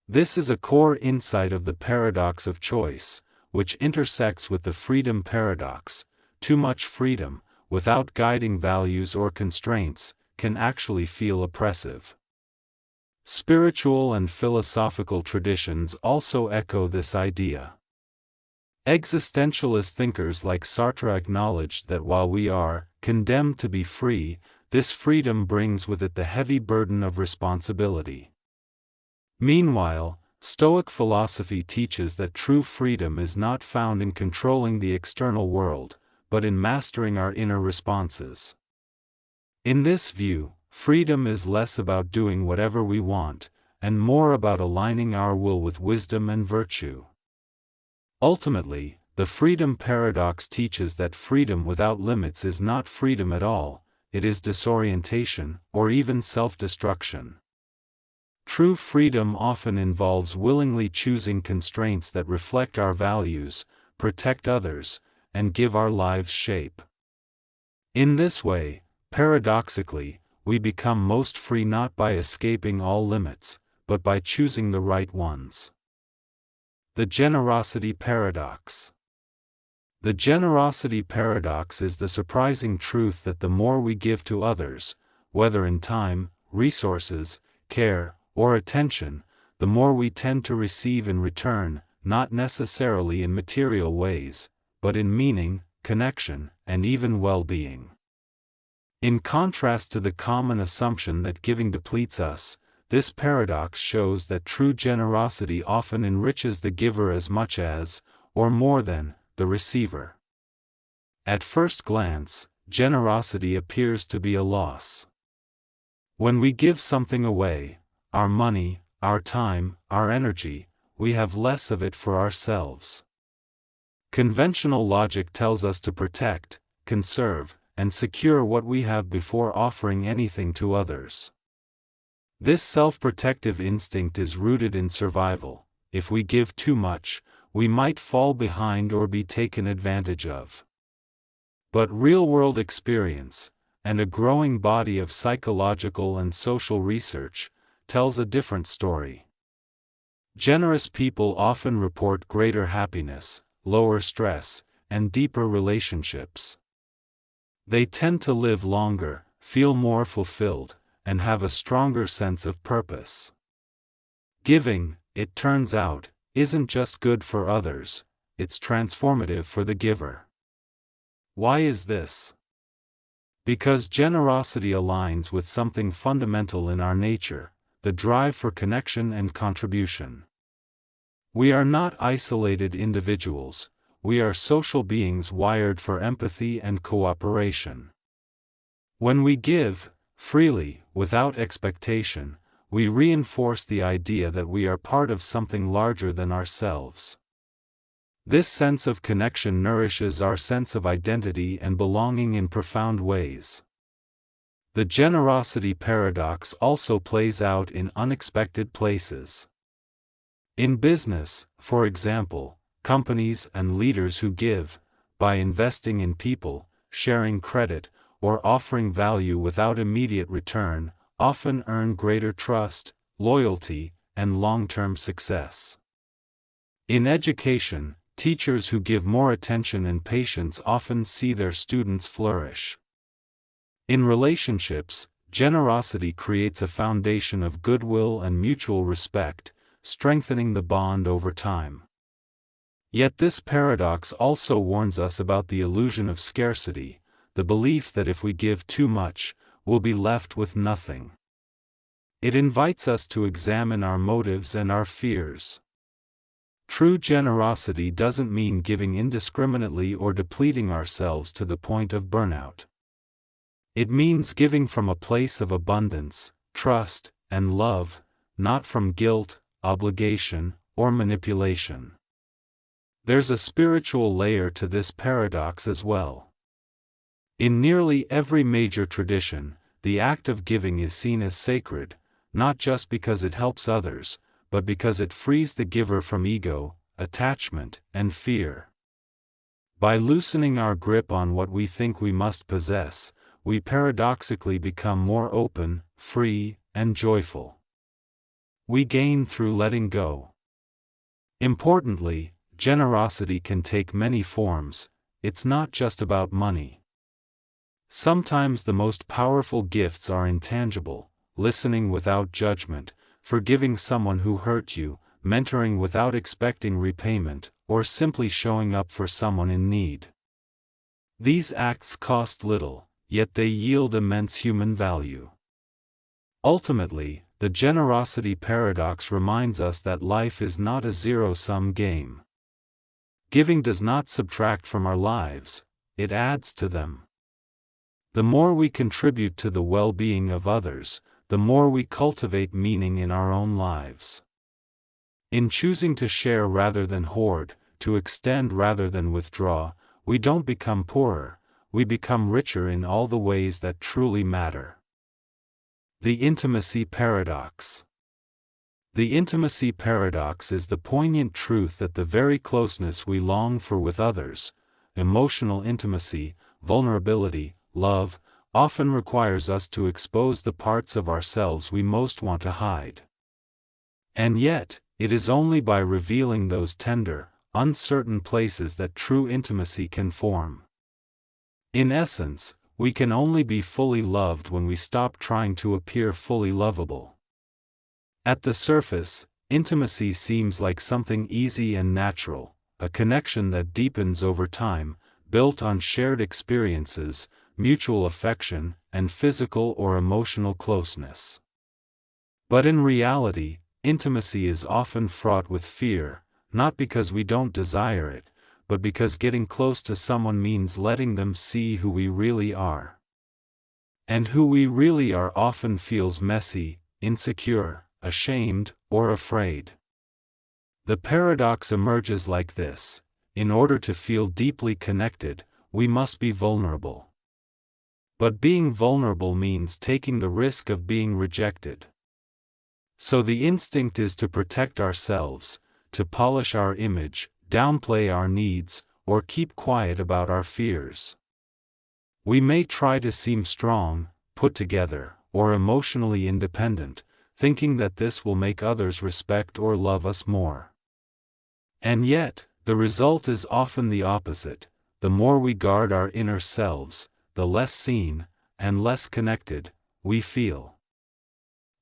This is a core insight of the paradox of choice, which intersects with the freedom paradox. Too much freedom, without guiding values or constraints, can actually feel oppressive. Spiritual and philosophical traditions also echo this idea. Existentialist thinkers like Sartre acknowledged that while we are condemned to be free, this freedom brings with it the heavy burden of responsibility. Meanwhile, Stoic philosophy teaches that true freedom is not found in controlling the external world, but in mastering our inner responses. In this view, freedom is less about doing whatever we want, and more about aligning our will with wisdom and virtue. Ultimately, the freedom paradox teaches that freedom without limits is not freedom at all, it is disorientation, or even self-destruction. True freedom often involves willingly choosing constraints that reflect our values, protect others, and give our lives shape. In this way, paradoxically, we become most free not by escaping all limits, but by choosing the right ones. The generosity paradox. The generosity paradox is the surprising truth that the more we give to others, whether in time, resources, care, or attention, the more we tend to receive in return, not necessarily in material ways, but in meaning, connection, and even well-being. In contrast to the common assumption that giving depletes us, this paradox shows that true generosity often enriches the giver as much as, or more than, the receiver. At first glance, generosity appears to be a loss. When we give something away, our money, our time, our energy, we have less of it for ourselves. Conventional logic tells us to protect, conserve, and secure what we have before offering anything to others. This self-protective instinct is rooted in survival. If we give too much, we might fall behind or be taken advantage of. But real-world experience, and a growing body of psychological and social research, tells a different story. Generous people often report greater happiness, lower stress, and deeper relationships. They tend to live longer, feel more fulfilled, and have a stronger sense of purpose. Giving, it turns out, isn't just good for others, it's transformative for the giver. Why is this? Because generosity aligns with something fundamental in our nature, the drive for connection and contribution. We are not isolated individuals, we are social beings wired for empathy and cooperation. When we give, freely, without expectation, we reinforce the idea that we are part of something larger than ourselves. This sense of connection nourishes our sense of identity and belonging in profound ways. The generosity paradox also plays out in unexpected places. In business, for example, companies and leaders who give, by investing in people, sharing credit, or offering value without immediate return, often earn greater trust, loyalty, and long-term success. In education, teachers who give more attention and patience often see their students flourish. In relationships, generosity creates a foundation of goodwill and mutual respect, strengthening the bond over time. Yet this paradox also warns us about the illusion of scarcity, the belief that if we give too much, we'll be left with nothing. It invites us to examine our motives and our fears. True generosity doesn't mean giving indiscriminately or depleting ourselves to the point of burnout. It means giving from a place of abundance, trust, and love, not from guilt, obligation, or manipulation. There's a spiritual layer to this paradox as well. In nearly every major tradition, the act of giving is seen as sacred, not just because it helps others, but because it frees the giver from ego, attachment, and fear. By loosening our grip on what we think we must possess, we paradoxically become more open, free, and joyful. We gain through letting go. Importantly, generosity can take many forms, it's not just about money. Sometimes the most powerful gifts are intangible: listening without judgment, forgiving someone who hurt you, mentoring without expecting repayment, or simply showing up for someone in need. These acts cost little, yet they yield immense human value. Ultimately, the generosity paradox reminds us that life is not a zero-sum game. Giving does not subtract from our lives, it adds to them. The more we contribute to the well-being of others, the more we cultivate meaning in our own lives. In choosing to share rather than hoard, to extend rather than withdraw, we don't become poorer, we become richer in all the ways that truly matter. The intimacy paradox. The intimacy paradox is the poignant truth that the very closeness we long for with others, emotional intimacy, vulnerability, love, often requires us to expose the parts of ourselves we most want to hide. And yet, it is only by revealing those tender, uncertain places that true intimacy can form. In essence, we can only be fully loved when we stop trying to appear fully lovable. At the surface, intimacy seems like something easy and natural, a connection that deepens over time, built on shared experiences, mutual affection, and physical or emotional closeness. But in reality, intimacy is often fraught with fear, not because we don't desire it, but because getting close to someone means letting them see who we really are. And who we really are often feels messy, insecure, ashamed, or afraid. The paradox emerges like this: in order to feel deeply connected, we must be vulnerable. But being vulnerable means taking the risk of being rejected. So the instinct is to protect ourselves, to polish our image, downplay our needs, or keep quiet about our fears. We may try to seem strong, put together, or emotionally independent, thinking that this will make others respect or love us more. And yet, the result is often the opposite. The more we guard our inner selves, the less seen, and less connected, we feel.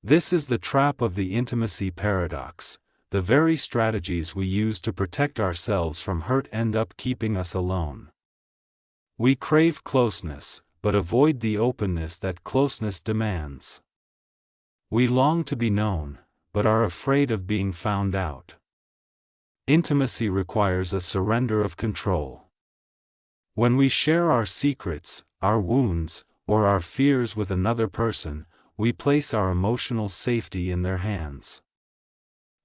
This is the trap of the intimacy paradox. The very strategies we use to protect ourselves from hurt end up keeping us alone. We crave closeness, but avoid the openness that closeness demands. We long to be known, but are afraid of being found out. Intimacy requires a surrender of control. When we share our secrets, our wounds, or our fears with another person, we place our emotional safety in their hands.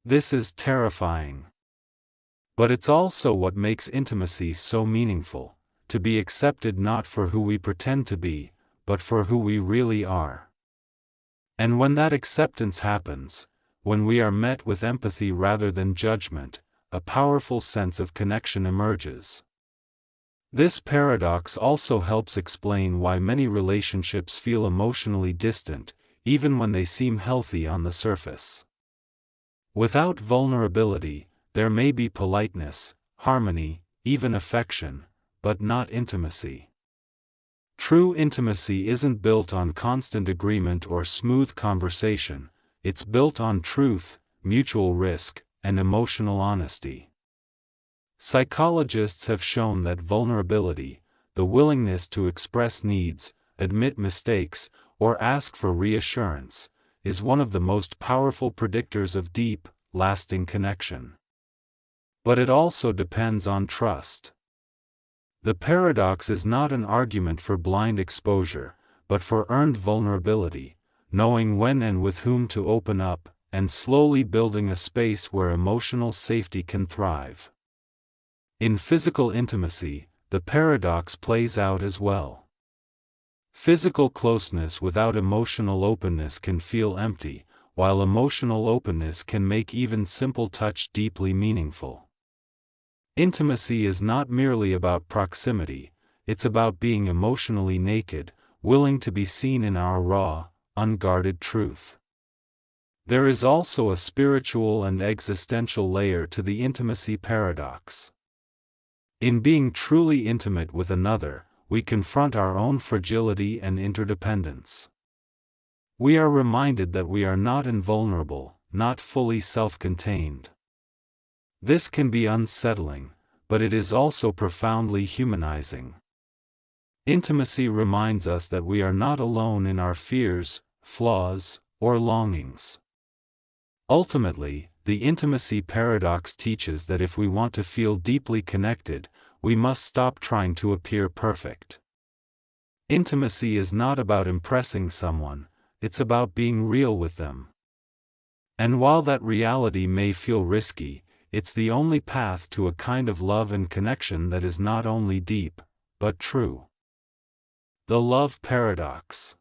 This is terrifying. But it's also what makes intimacy so meaningful, to be accepted not for who we pretend to be, but for who we really are. And when that acceptance happens, when we are met with empathy rather than judgment, a powerful sense of connection emerges. This paradox also helps explain why many relationships feel emotionally distant, even when they seem healthy on the surface. Without vulnerability, there may be politeness, harmony, even affection, but not intimacy. True intimacy isn't built on constant agreement or smooth conversation, it's built on truth, mutual risk, and emotional honesty. Psychologists have shown that vulnerability, the willingness to express needs, admit mistakes, or ask for reassurance, is one of the most powerful predictors of deep, lasting connection. But it also depends on trust. The paradox is not an argument for blind exposure, but for earned vulnerability, knowing when and with whom to open up, and slowly building a space where emotional safety can thrive. In physical intimacy, the paradox plays out as well. Physical closeness without emotional openness can feel empty, while emotional openness can make even simple touch deeply meaningful. Intimacy is not merely about proximity, it's about being emotionally naked, willing to be seen in our raw, unguarded truth. There is also a spiritual and existential layer to the intimacy paradox. In being truly intimate with another, we confront our own fragility and interdependence. We are reminded that we are not invulnerable, not fully self-contained. This can be unsettling, but it is also profoundly humanizing. Intimacy reminds us that we are not alone in our fears, flaws, or longings. Ultimately, the intimacy paradox teaches that if we want to feel deeply connected, we must stop trying to appear perfect. Intimacy is not about impressing someone, it's about being real with them. And while that reality may feel risky, it's the only path to a kind of love and connection that is not only deep, but true. The love paradox.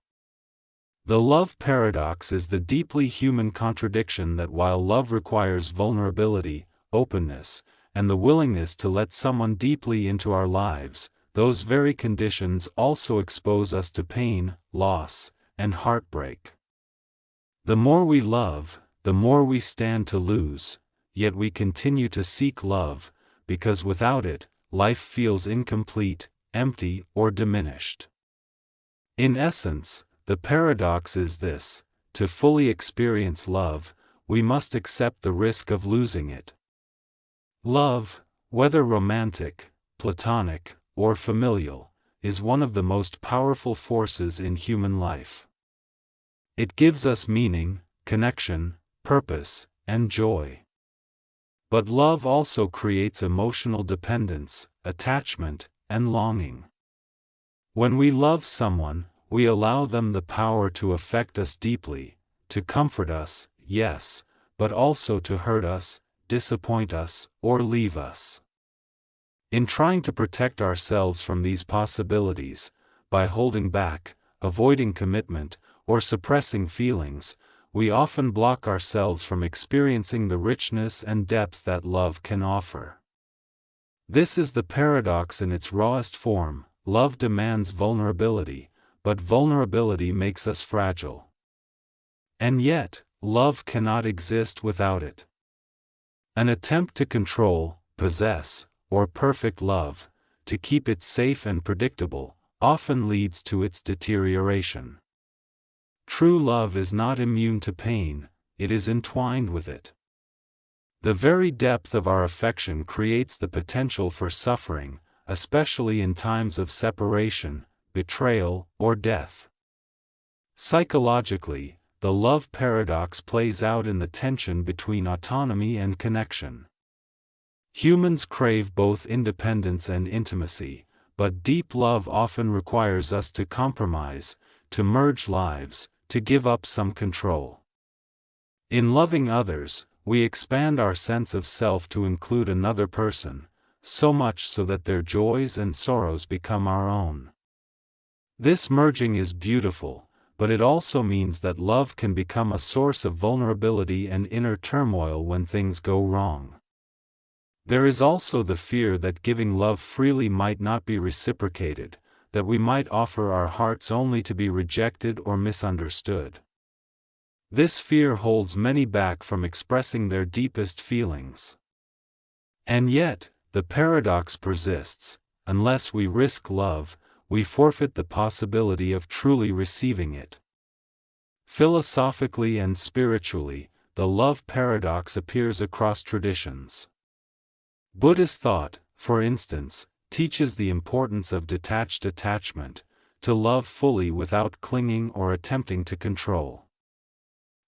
The love paradox is the deeply human contradiction that while love requires vulnerability, openness, and the willingness to let someone deeply into our lives, those very conditions also expose us to pain, loss, and heartbreak. The more we love, the more we stand to lose, yet we continue to seek love, because without it, life feels incomplete, empty, or diminished. In essence, the paradox is this: to fully experience love, we must accept the risk of losing it. Love, whether romantic, platonic, or familial, is one of the most powerful forces in human life. It gives us meaning, connection, purpose, and joy. But love also creates emotional dependence, attachment, and longing. When we love someone, we allow them the power to affect us deeply, to comfort us, yes, but also to hurt us, disappoint us, or leave us. In trying to protect ourselves from these possibilities, by holding back, avoiding commitment, or suppressing feelings, we often block ourselves from experiencing the richness and depth that love can offer. This is the paradox in its rawest form: love demands vulnerability, but vulnerability makes us fragile. And yet, love cannot exist without it. An attempt to control, possess, or perfect love, to keep it safe and predictable, often leads to its deterioration. True love is not immune to pain, it is entwined with it. The very depth of our affection creates the potential for suffering, especially in times of separation, betrayal, or death. Psychologically, the love paradox plays out in the tension between autonomy and connection. Humans crave both independence and intimacy, but deep love often requires us to compromise, to merge lives, to give up some control. In loving others, we expand our sense of self to include another person, so much so that their joys and sorrows become our own. This merging is beautiful, but it also means that love can become a source of vulnerability and inner turmoil when things go wrong. There is also the fear that giving love freely might not be reciprocated, that we might offer our hearts only to be rejected or misunderstood. This fear holds many back from expressing their deepest feelings. And yet, the paradox persists: unless we risk love, we forfeit the possibility of truly receiving it. Philosophically and spiritually, the love paradox appears across traditions. Buddhist thought, for instance, teaches the importance of detached attachment, to love fully without clinging or attempting to control.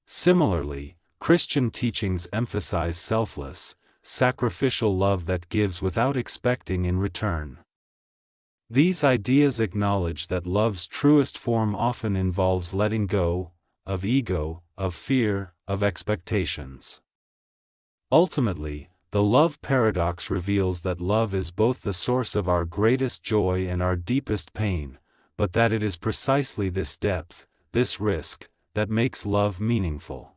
Similarly, Christian teachings emphasize selfless, sacrificial love that gives without expecting in return. These ideas acknowledge that love's truest form often involves letting go of ego, of fear, of expectations. Ultimately, the love paradox reveals that love is both the source of our greatest joy and our deepest pain, but that it is precisely this depth, this risk, that makes love meaningful.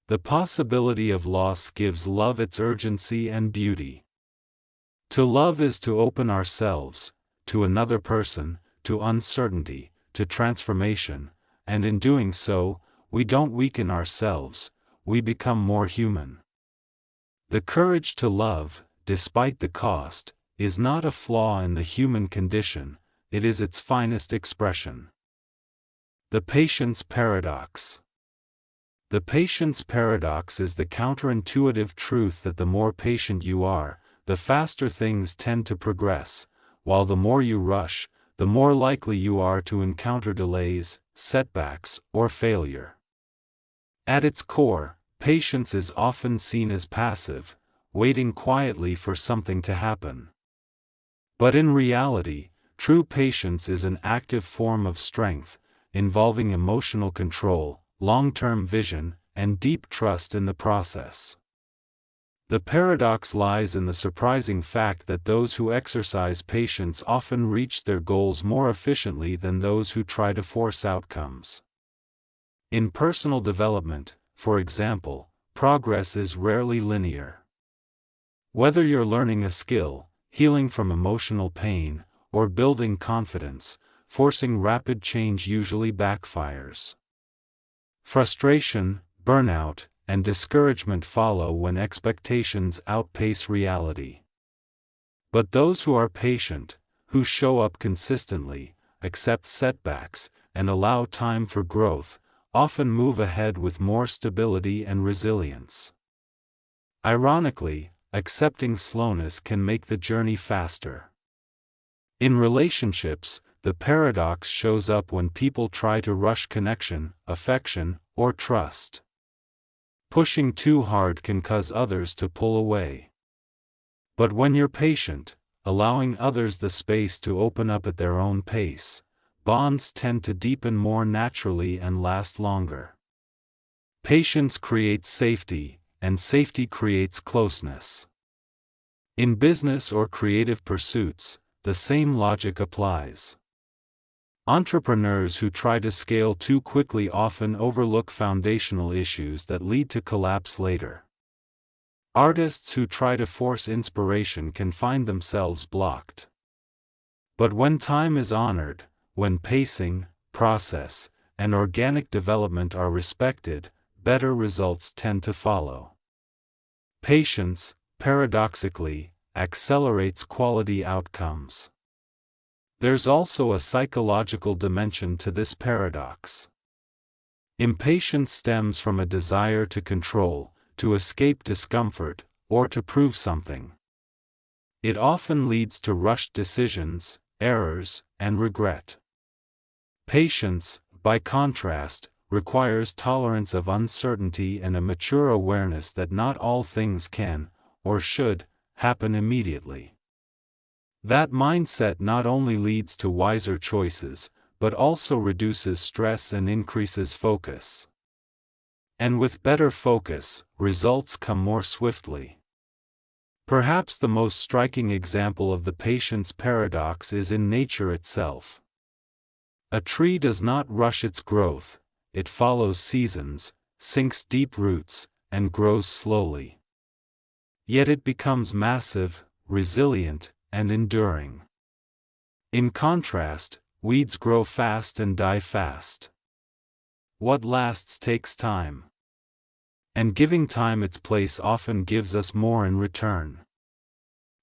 The possibility of loss gives love its urgency and beauty. To love is to open ourselves, to another person, to uncertainty, to transformation, and in doing so, we don't weaken ourselves, we become more human. The courage to love, despite the cost, is not a flaw in the human condition, it is its finest expression. The patience paradox. The patience paradox is the counterintuitive truth that the more patient you are, the faster things tend to progress, while the more you rush, the more likely you are to encounter delays, setbacks, or failure. At its core, patience is often seen as passive, waiting quietly for something to happen. But in reality, true patience is an active form of strength, involving emotional control, long-term vision, and deep trust in the process. The paradox lies in the surprising fact that those who exercise patience often reach their goals more efficiently than those who try to force outcomes. In personal development, for example, progress is rarely linear. Whether you're learning a skill, healing from emotional pain, or building confidence, forcing rapid change usually backfires. Frustration, burnout, and discouragement follow when expectations outpace reality. But those who are patient, who show up consistently, accept setbacks, and allow time for growth, often move ahead with more stability and resilience. Ironically, accepting slowness can make the journey faster. In relationships, the paradox shows up when people try to rush connection, affection, or trust. Pushing too hard can cause others to pull away. But when you're patient, allowing others the space to open up at their own pace, bonds tend to deepen more naturally and last longer. Patience creates safety, and safety creates closeness. In business or creative pursuits, the same logic applies. Entrepreneurs who try to scale too quickly often overlook foundational issues that lead to collapse later. Artists who try to force inspiration can find themselves blocked. But when time is honored, when pacing, process, and organic development are respected, better results tend to follow. Patience, paradoxically, accelerates quality outcomes. There's also a psychological dimension to this paradox. Impatience stems from a desire to control, to escape discomfort, or to prove something. It often leads to rushed decisions, errors, and regret. Patience, by contrast, requires tolerance of uncertainty and a mature awareness that not all things can, or should, happen immediately. That mindset not only leads to wiser choices, but also reduces stress and increases focus. And with better focus, results come more swiftly. Perhaps the most striking example of the patience paradox is in nature itself. A tree does not rush its growth, it follows seasons, sinks deep roots, and grows slowly. Yet it becomes massive, resilient, and enduring. In contrast, weeds grow fast and die fast. What lasts takes time. And giving time its place often gives us more in return.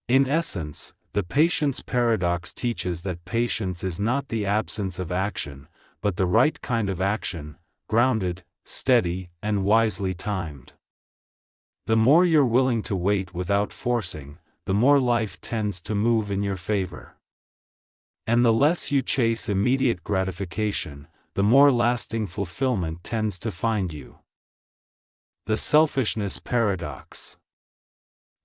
In essence, the patience paradox teaches that patience is not the absence of action, but the right kind of action, grounded, steady, and wisely timed. The more you're willing to wait without forcing, the more life tends to move in your favor. And the less you chase immediate gratification, the more lasting fulfillment tends to find you. The Selfishness Paradox.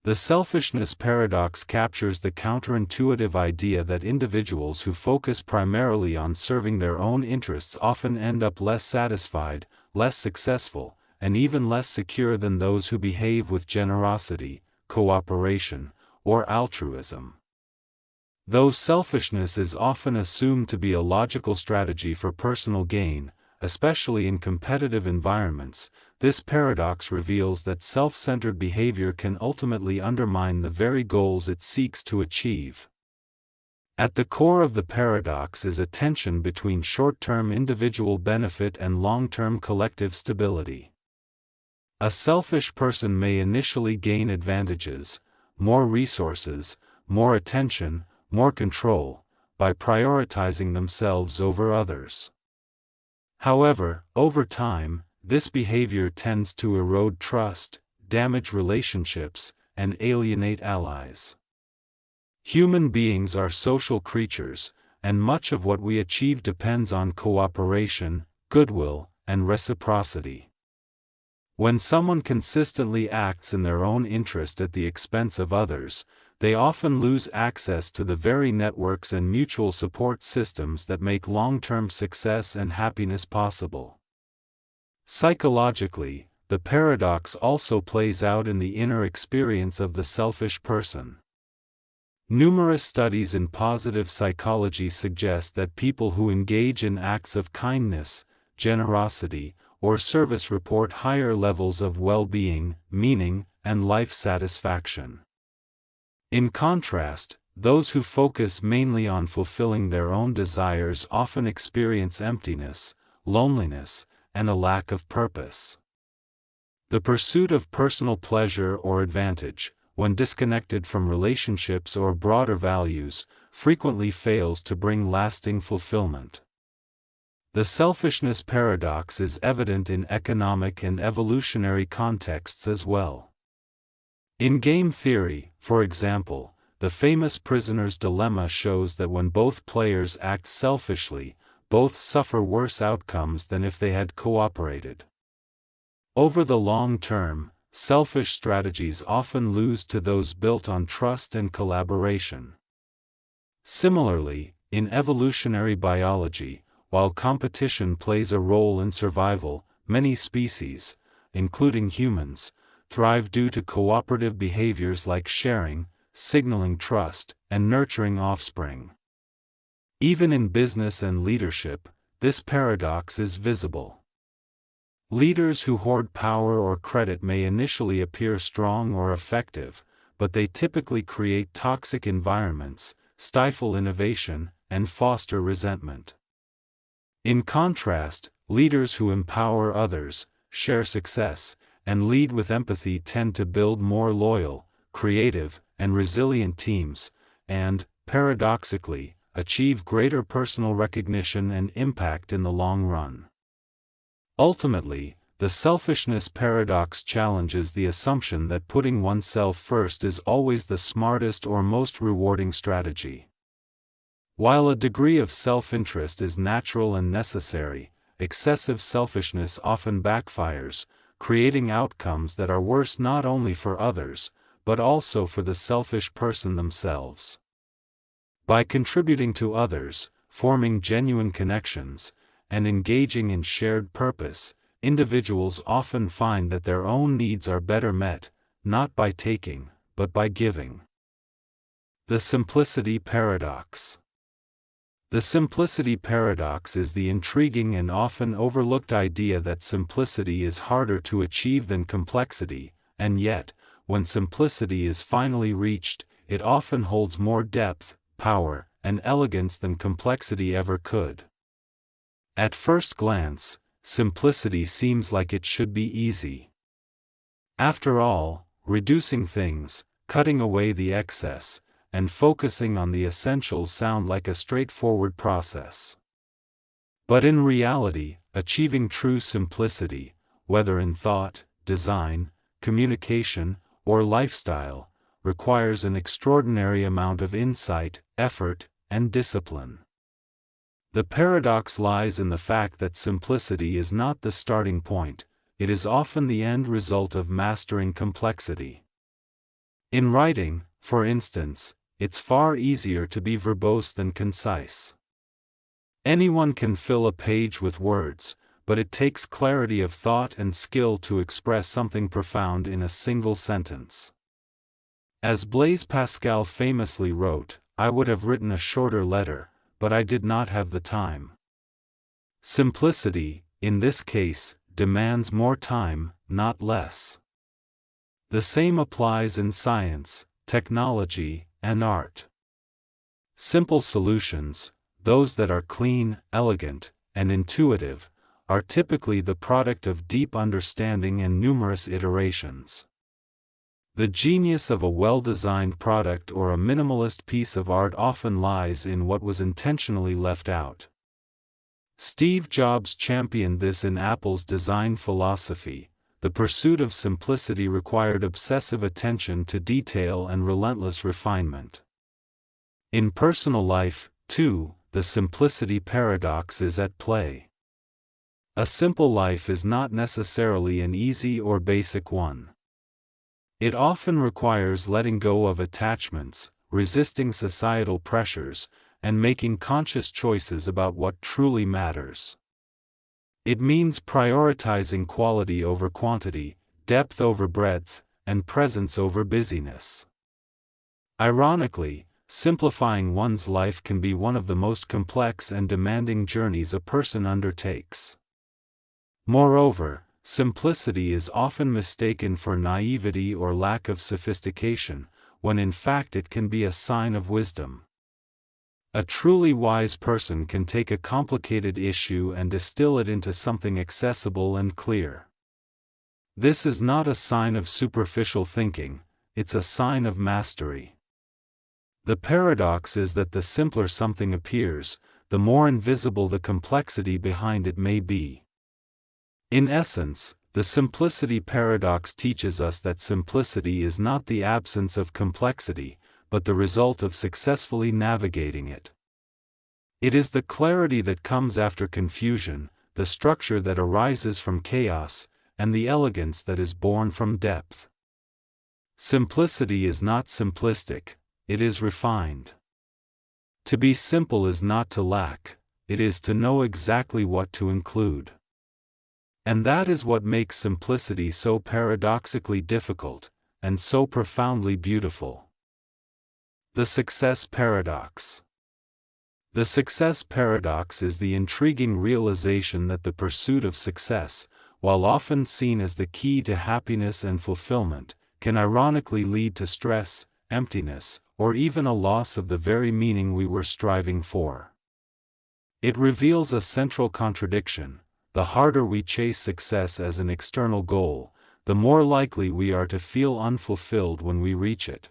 The Selfishness Paradox captures the counterintuitive idea that individuals who focus primarily on serving their own interests often end up less satisfied, less successful, and even less secure than those who behave with generosity, cooperation, or altruism. Though selfishness is often assumed to be a logical strategy for personal gain, especially in competitive environments, this paradox reveals that self-centered behavior can ultimately undermine the very goals it seeks to achieve. At the core of the paradox is a tension between short-term individual benefit and long-term collective stability. A selfish person may initially gain advantages, more resources, more attention, more control, by prioritizing themselves over others. However, over time, this behavior tends to erode trust, damage relationships, and alienate allies. Human beings are social creatures, and much of what we achieve depends on cooperation, goodwill, and reciprocity. When someone consistently acts in their own interest at the expense of others, they often lose access to the very networks and mutual support systems that make long-term success and happiness possible. Psychologically, the paradox also plays out in the inner experience of the selfish person. Numerous studies in positive psychology suggest that people who engage in acts of kindness, generosity, or service report higher levels of well-being, meaning, and life satisfaction. In contrast, those who focus mainly on fulfilling their own desires often experience emptiness, loneliness, and a lack of purpose. The pursuit of personal pleasure or advantage, when disconnected from relationships or broader values, frequently fails to bring lasting fulfillment. The selfishness paradox is evident in economic and evolutionary contexts as well. In game theory, for example, the famous prisoner's dilemma shows that when both players act selfishly, both suffer worse outcomes than if they had cooperated. Over the long term, selfish strategies often lose to those built on trust and collaboration. Similarly, in evolutionary biology, while competition plays a role in survival, many species, including humans, thrive due to cooperative behaviors like sharing, signaling trust, and nurturing offspring. Even in business and leadership, this paradox is visible. Leaders who hoard power or credit may initially appear strong or effective, but they typically create toxic environments, stifle innovation, and foster resentment. In contrast, leaders who empower others, share success, and lead with empathy tend to build more loyal, creative, and resilient teams, and, paradoxically, achieve greater personal recognition and impact in the long run. Ultimately, the selfishness paradox challenges the assumption that putting oneself first is always the smartest or most rewarding strategy. While a degree of self-interest is natural and necessary, excessive selfishness often backfires, creating outcomes that are worse not only for others, but also for the selfish person themselves. By contributing to others, forming genuine connections, and engaging in shared purpose, individuals often find that their own needs are better met, not by taking, but by giving. The Simplicity Paradox. The simplicity paradox is the intriguing and often overlooked idea that simplicity is harder to achieve than complexity, and yet, when simplicity is finally reached, it often holds more depth, power, and elegance than complexity ever could. At first glance, simplicity seems like it should be easy. After all, reducing things, cutting away the excess, and focusing on the essentials sound like a straightforward process. But in reality, achieving true simplicity, whether in thought, design, communication, or lifestyle, requires an extraordinary amount of insight, effort, and discipline. The paradox lies in the fact that simplicity is not the starting point, it is often the end result of mastering complexity. In writing, for instance, it's far easier to be verbose than concise. Anyone can fill a page with words, but it takes clarity of thought and skill to express something profound in a single sentence. As Blaise Pascal famously wrote, "I would have written a shorter letter, but I did not have the time." Simplicity, in this case, demands more time, not less. The same applies in science, technology, and art. Simple solutions, those that are clean, elegant, and intuitive, are typically the product of deep understanding and numerous iterations. The genius of a well-designed product or a minimalist piece of art often lies in what was intentionally left out. Steve Jobs championed this in Apple's design philosophy. The pursuit of simplicity required obsessive attention to detail and relentless refinement. In personal life, too, the simplicity paradox is at play. A simple life is not necessarily an easy or basic one. It often requires letting go of attachments, resisting societal pressures, and making conscious choices about what truly matters. It means prioritizing quality over quantity, depth over breadth, and presence over busyness. Ironically, simplifying one's life can be one of the most complex and demanding journeys a person undertakes. Moreover, simplicity is often mistaken for naivety or lack of sophistication, when in fact it can be a sign of wisdom. A truly wise person can take a complicated issue and distill it into something accessible and clear. This is not a sign of superficial thinking, it's a sign of mastery. The paradox is that the simpler something appears, the more invisible the complexity behind it may be. In essence, the simplicity paradox teaches us that simplicity is not the absence of complexity, but the result of successfully navigating it. It is the clarity that comes after confusion, the structure that arises from chaos, and the elegance that is born from depth. Simplicity is not simplistic, it is refined. To be simple is not to lack, it is to know exactly what to include. And that is what makes simplicity so paradoxically difficult, and so profoundly beautiful. The Success Paradox. The success paradox is the intriguing realization that the pursuit of success, while often seen as the key to happiness and fulfillment, can ironically lead to stress, emptiness, or even a loss of the very meaning we were striving for. It reveals a central contradiction: the harder we chase success as an external goal, the more likely we are to feel unfulfilled when we reach it.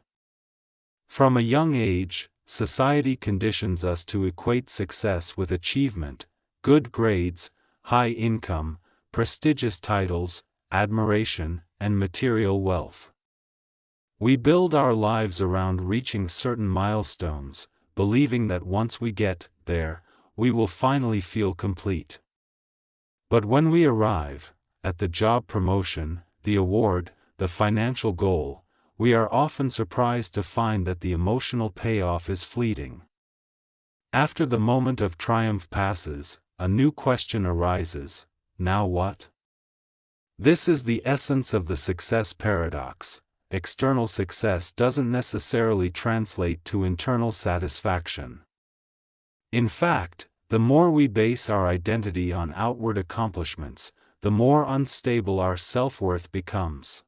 From a young age, society conditions us to equate success with achievement, good grades, high income, prestigious titles, admiration, and material wealth. We build our lives around reaching certain milestones, believing that once we get there, we will finally feel complete. But when we arrive at the job promotion, the award, the financial goal, we are often surprised to find that the emotional payoff is fleeting. After the moment of triumph passes, a new question arises: now what? This is the essence of the success paradox. External success doesn't necessarily translate to internal satisfaction. In fact, the more we base our identity on outward accomplishments, the more unstable our self-worth becomes.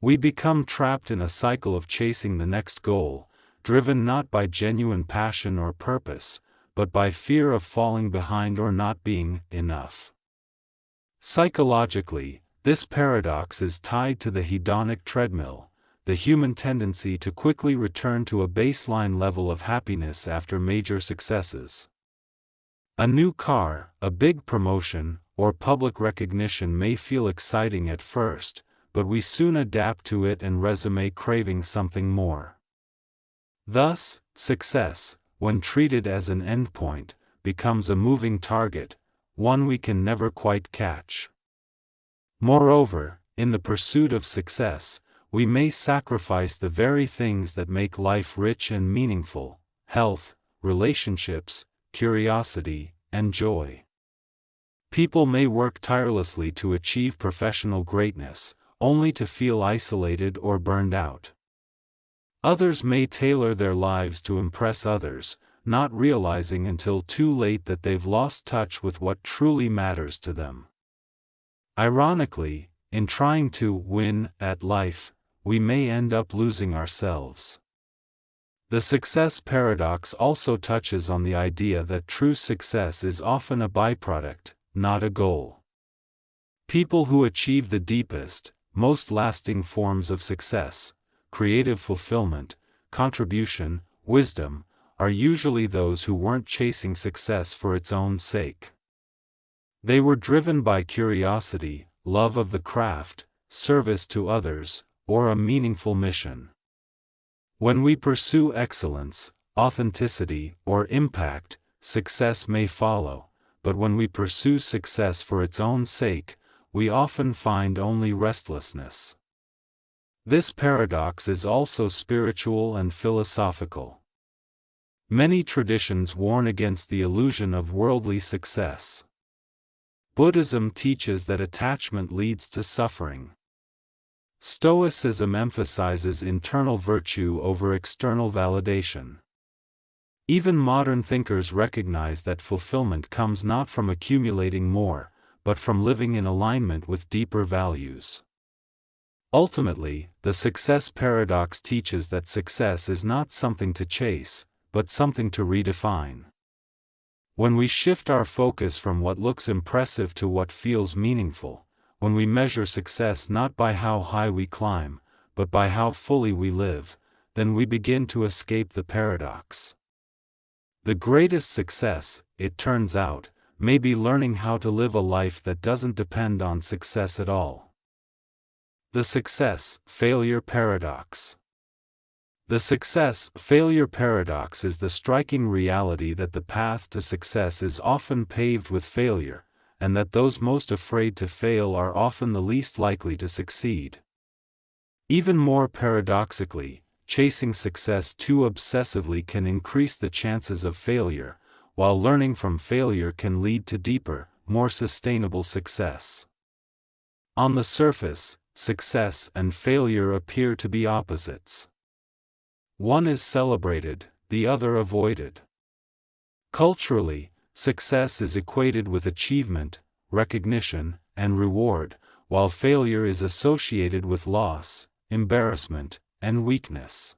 We become trapped in a cycle of chasing the next goal, driven not by genuine passion or purpose, but by fear of falling behind or not being enough. Psychologically, this paradox is tied to the hedonic treadmill, the human tendency to quickly return to a baseline level of happiness after major successes. A new car, a big promotion, or public recognition may feel exciting at first, but we soon adapt to it and resume craving something more. Thus, success, when treated as an endpoint, becomes a moving target, one we can never quite catch. Moreover, in the pursuit of success, we may sacrifice the very things that make life rich and meaningful: health, relationships, curiosity, and joy. People may work tirelessly to achieve professional greatness, only to feel isolated or burned out. Others may tailor their lives to impress others, not realizing until too late that they've lost touch with what truly matters to them. Ironically, in trying to win at life, we may end up losing ourselves. The success paradox also touches on the idea that true success is often a byproduct, not a goal. People who achieve the deepest, most lasting forms of success, creative fulfillment, contribution, wisdom, are usually those who weren't chasing success for its own sake. They were driven by curiosity, love of the craft, service to others, or a meaningful mission. When we pursue excellence, authenticity, or impact, success may follow, but when we pursue success for its own sake, we often find only restlessness. This paradox is also spiritual and philosophical. Many traditions warn against the illusion of worldly success. Buddhism teaches that attachment leads to suffering. Stoicism emphasizes internal virtue over external validation. Even modern thinkers recognize that fulfillment comes not from accumulating more, but from living in alignment with deeper values. Ultimately, the success paradox teaches that success is not something to chase, but something to redefine. When we shift our focus from what looks impressive to what feels meaningful, when we measure success not by how high we climb, but by how fully we live, then we begin to escape the paradox. The greatest success, it turns out, may be learning how to live a life that doesn't depend on success at all. The success-failure paradox. The success-failure paradox is the striking reality that the path to success is often paved with failure, and that those most afraid to fail are often the least likely to succeed. Even more paradoxically, chasing success too obsessively can increase the chances of failure, while learning from failure can lead to deeper, more sustainable success. On the surface, success and failure appear to be opposites. One is celebrated, the other avoided. Culturally, success is equated with achievement, recognition, and reward, while failure is associated with loss, embarrassment, and weakness.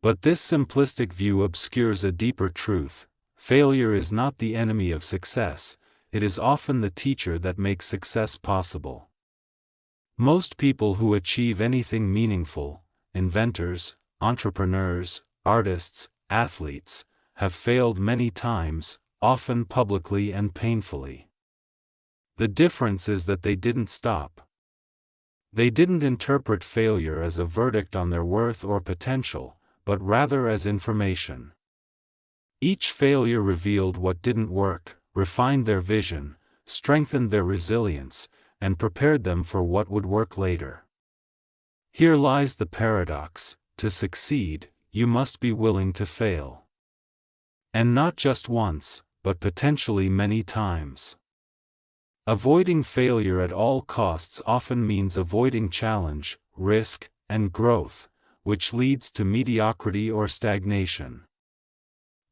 But this simplistic view obscures a deeper truth: failure is not the enemy of success, it is often the teacher that makes success possible. Most people who achieve anything meaningful, inventors, entrepreneurs, artists, athletes, have failed many times, often publicly and painfully. The difference is that they didn't stop. They didn't interpret failure as a verdict on their worth or potential, but rather as information. Each failure revealed what didn't work, refined their vision, strengthened their resilience, and prepared them for what would work later. Here lies the paradox: to succeed, you must be willing to fail. And not just once, but potentially many times. Avoiding failure at all costs often means avoiding challenge, risk, and growth, which leads to mediocrity or stagnation.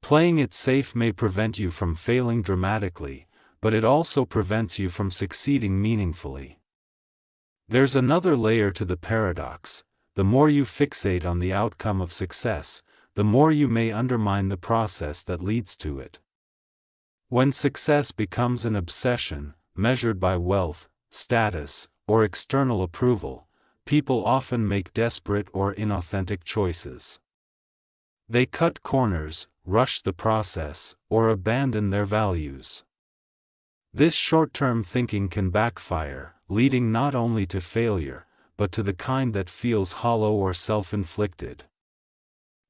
Playing it safe may prevent you from failing dramatically, but it also prevents you from succeeding meaningfully. There's another layer to the paradox: the more you fixate on the outcome of success, the more you may undermine the process that leads to it. When success becomes an obsession, measured by wealth, status, or external approval, people often make desperate or inauthentic choices. They cut corners, rush the process, or abandon their values. This short-term thinking can backfire, leading not only to failure, but to the kind that feels hollow or self-inflicted.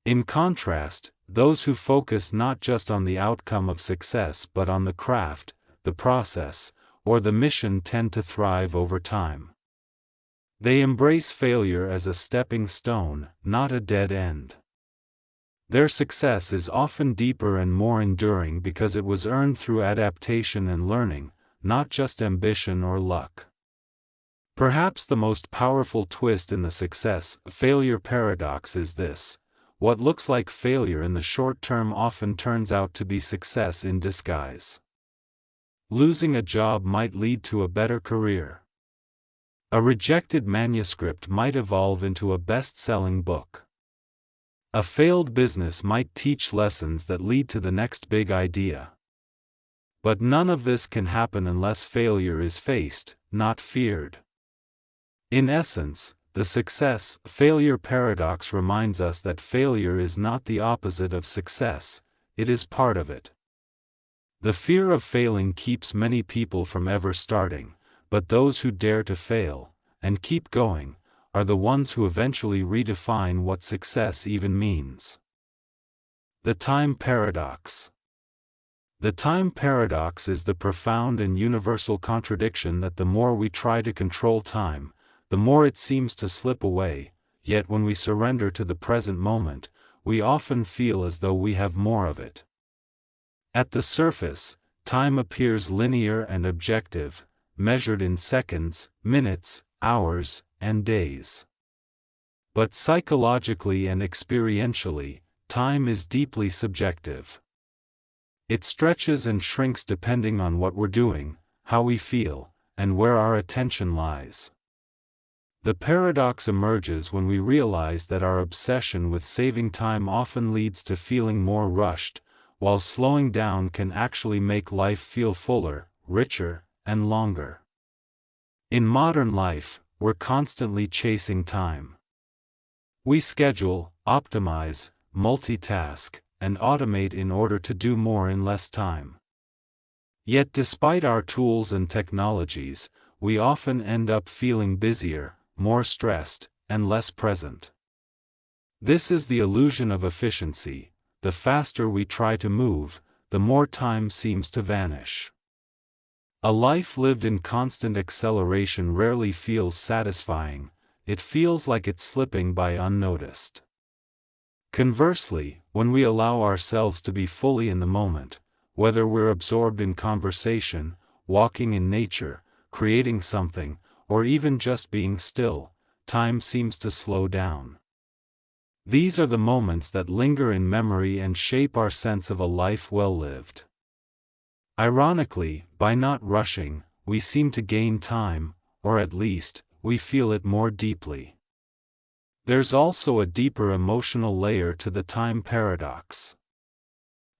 In contrast, those who focus not just on the outcome of success but on the craft, the process, or the mission tend to thrive over time. They embrace failure as a stepping stone, not a dead end. Their success is often deeper and more enduring because it was earned through adaptation and learning, not just ambition or luck. Perhaps the most powerful twist in the success-failure paradox is this: what looks like failure in the short term often turns out to be success in disguise. Losing a job might lead to a better career. A rejected manuscript might evolve into a best-selling book. A failed business might teach lessons that lead to the next big idea. But none of this can happen unless failure is faced, not feared. In essence, the success-failure paradox reminds us that failure is not the opposite of success, it is part of it. The fear of failing keeps many people from ever starting, but those who dare to fail, and keep going, are the ones who eventually redefine what success even means. The time paradox. The time paradox is the profound and universal contradiction that the more we try to control time, the more it seems to slip away, yet when we surrender to the present moment, we often feel as though we have more of it. At the surface, time appears linear and objective, measured in seconds, minutes, hours, and days. But psychologically and experientially, time is deeply subjective. It stretches and shrinks depending on what we're doing, how we feel, and where our attention lies. The paradox emerges when we realize that our obsession with saving time often leads to feeling more rushed, while slowing down can actually make life feel fuller, richer, and longer. In modern life, we're constantly chasing time. We schedule, optimize, multitask, and automate in order to do more in less time. Yet despite our tools and technologies, we often end up feeling busier, more stressed, and less present. This is the illusion of efficiency: the faster we try to move, the more time seems to vanish. A life lived in constant acceleration rarely feels satisfying, it feels like it's slipping by unnoticed. Conversely, when we allow ourselves to be fully in the moment, whether we're absorbed in conversation, walking in nature, creating something, or even just being still, time seems to slow down. These are the moments that linger in memory and shape our sense of a life well lived. Ironically, by not rushing, we seem to gain time, or at least, we feel it more deeply. There's also a deeper emotional layer to the time paradox.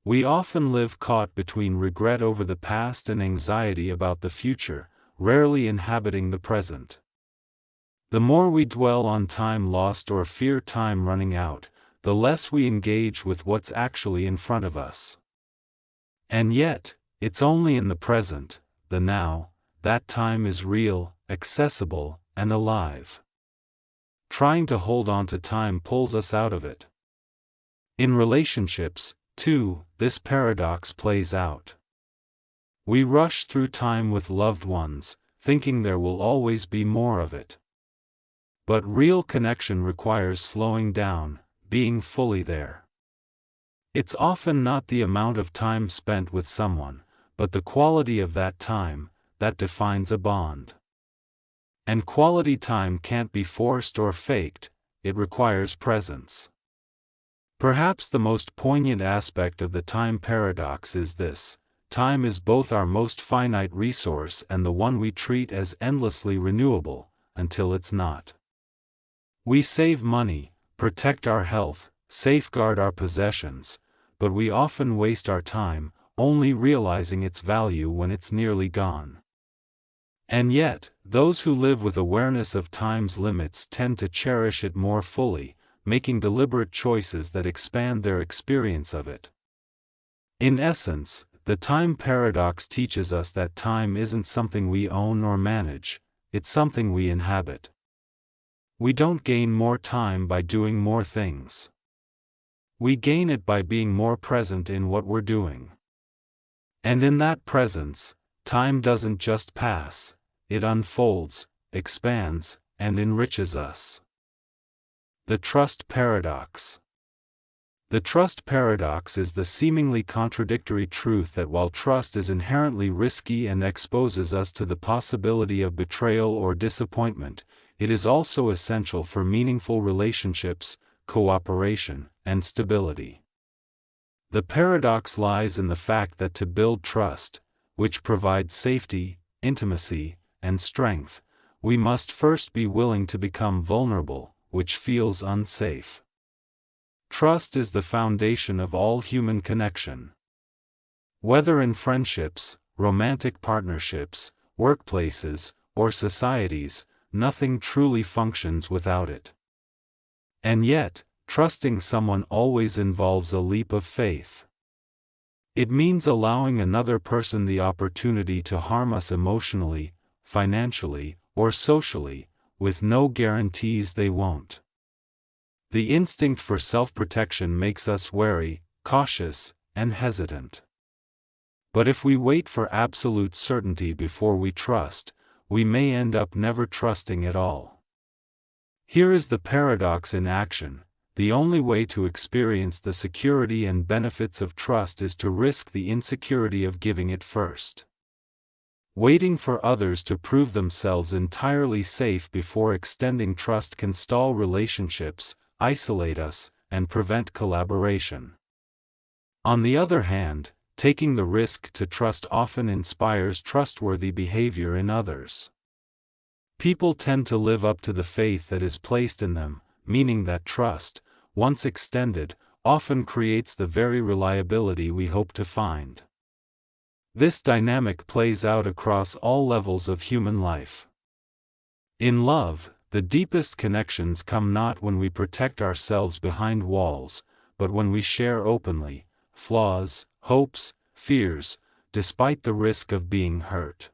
We often live caught between regret over the past and anxiety about the future, rarely inhabiting the present. The more we dwell on time lost or fear time running out, the less we engage with what's actually in front of us. And yet, it's only in the present, the now, that time is real, accessible, and alive. Trying to hold on to time pulls us out of it. In relationships, too, this paradox plays out. We rush through time with loved ones, thinking there will always be more of it. But real connection requires slowing down, being fully there. It's often not the amount of time spent with someone, but the quality of that time, that defines a bond. And quality time can't be forced or faked, it requires presence. Perhaps the most poignant aspect of the time paradox is this: time is both our most finite resource and the one we treat as endlessly renewable, until it's not. We save money, protect our health, safeguard our possessions, but we often waste our time, only realizing its value when it's nearly gone. And yet, those who live with awareness of time's limits tend to cherish it more fully, making deliberate choices that expand their experience of it. In essence, the time paradox teaches us that time isn't something we own or manage, it's something we inhabit. We don't gain more time by doing more things. We gain it by being more present in what we're doing. And in that presence, time doesn't just pass, it unfolds, expands, and enriches us. The trust paradox. The trust paradox is the seemingly contradictory truth that while trust is inherently risky and exposes us to the possibility of betrayal or disappointment, it is also essential for meaningful relationships, cooperation, and stability. The paradox lies in the fact that to build trust, which provides safety, intimacy, and strength, we must first be willing to become vulnerable, which feels unsafe. Trust is the foundation of all human connection. Whether in friendships, romantic partnerships, workplaces, or societies, nothing truly functions without it. And yet, trusting someone always involves a leap of faith. It means allowing another person the opportunity to harm us emotionally, financially, or socially, with no guarantees they won't. The instinct for self-protection makes us wary, cautious, and hesitant. But if we wait for absolute certainty before we trust, we may end up never trusting at all. Here is the paradox in action: the only way to experience the security and benefits of trust is to risk the insecurity of giving it first. Waiting for others to prove themselves entirely safe before extending trust can stall relationships, isolate us, and prevent collaboration. On the other hand, taking the risk to trust often inspires trustworthy behavior in others. People tend to live up to the faith that is placed in them, meaning that trust, once extended, often creates the very reliability we hope to find. This dynamic plays out across all levels of human life. In love, the deepest connections come not when we protect ourselves behind walls, but when we share openly flaws, hopes, fears, despite the risk of being hurt.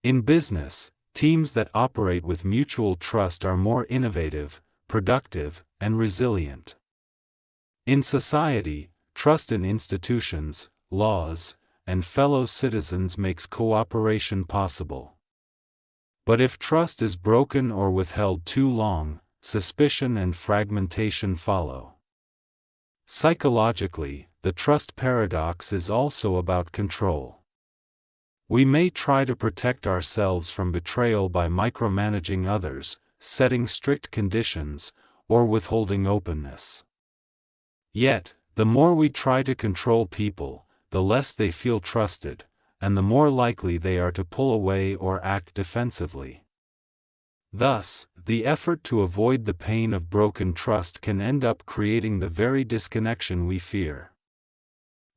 In business, teams that operate with mutual trust are more innovative, productive, and resilient. In society, trust in institutions, laws, and fellow citizens makes cooperation possible. But if trust is broken or withheld too long, suspicion and fragmentation follow. Psychologically, the trust paradox is also about control. We may try to protect ourselves from betrayal by micromanaging others, setting strict conditions, or withholding openness. Yet, the more we try to control people, the less they feel trusted, and the more likely they are to pull away or act defensively. Thus, the effort to avoid the pain of broken trust can end up creating the very disconnection we fear.